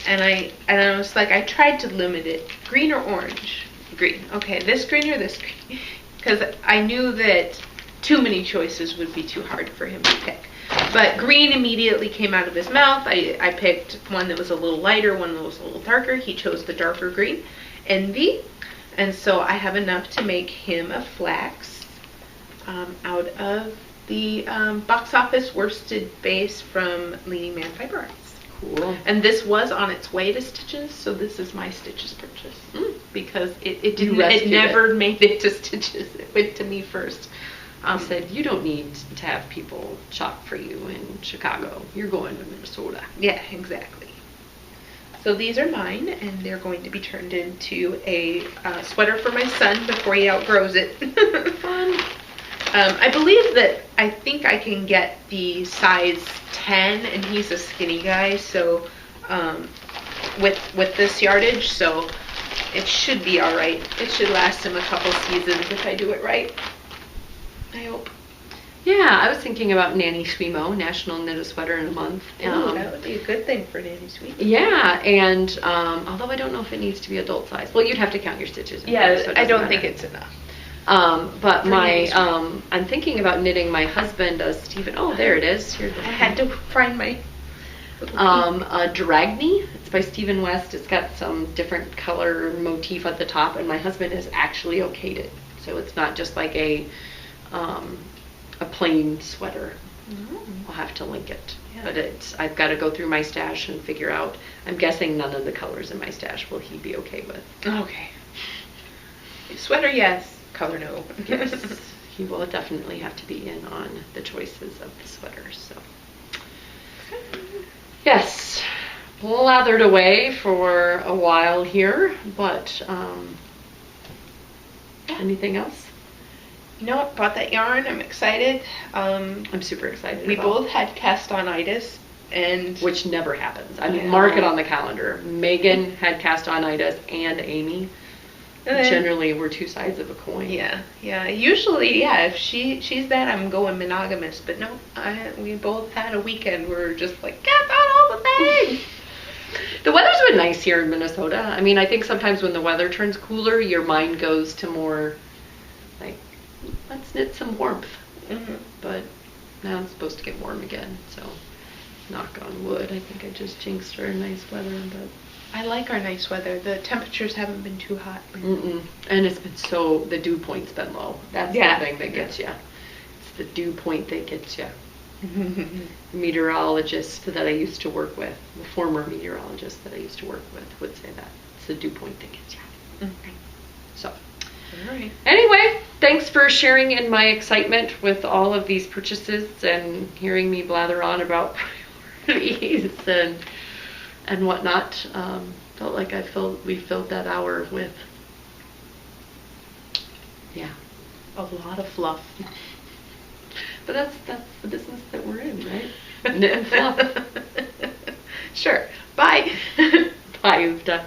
and I was like, I tried to limit it. Green or orange? Green. Okay, this green or this green? Because I knew that too many choices would be too hard for him to pick. But green immediately came out of his mouth. I picked one that was a little lighter, one that was a little darker. He chose the darker green, Envy. And so I have enough to make him a flax out of the box office worsted base from Leading Man Fiber Arts. Cool. And this was on its way to Stitches, so this is my Stitches purchase. Because it never made it to Stitches. It went to me first. I said, you don't need to have people shop for you in Chicago. You're going to Minnesota. Yeah, exactly. So these are mine, and they're going to be turned into a sweater for my son before he outgrows it. Fun. I think I can get the size 10, and he's a skinny guy, so with this yardage, so it should be all right. It should last him a couple seasons if I do it right. I hope. Yeah, I was thinking about Nanny Swimo, National Knit a Sweater in a Month. That would be a good thing for Nanny Swimo. Yeah, and although I don't know if it needs to be adult size. Well, you'd have to count your stitches. Yeah, so I don't think it's enough. But I'm thinking about knitting my husband a Stephen. Oh, there it is. I had to find my. A Dragny. It's by Stephen West. It's got some different color motif at the top, and my husband has actually okayed it, so it's not just like a plain sweater. I'll have to link it. Yeah. But I've got to go through my stash and figure out. I'm guessing none of the colors in my stash will he be okay with. Okay. Sweater, yes. Color, no. Yes. He will definitely have to be in on the choices of the sweaters. So. Yes. Lathered away for a while here, but anything else? No, bought that yarn. I'm excited. I'm super excited. We both had cast-on-itis And which never happens. I mean, Yeah. mark it on the calendar. Megan had castonitis and Amy. Generally, we're two sides of a coin. Yeah. Usually, if she's that, I'm going monogamous. But no, we both had a weekend where we're just like, cast on all the things. The weather's been nice here in Minnesota. I mean, I think sometimes when the weather turns cooler, your mind goes to more like, let's knit some warmth. Mm-hmm. But now it's supposed to get warm again, so knock on wood. I think I just jinxed our nice weather, but I like our nice weather. The temperatures haven't been too hot. And it's been the dew point's been low. That's the thing that gets you. It's the dew point that gets you. Meteorologist that I used to work with, the former meteorologist that I used to work with, would say that it's the dew point that gets you. So, All right. anyway, thanks for sharing in my excitement with all of these purchases and hearing me blather on about priorities and whatnot. Felt like we filled that hour with A lot of fluff. But that's the business that we're in, right? Knit and fluff. Sure. Bye. Bye, Uvta.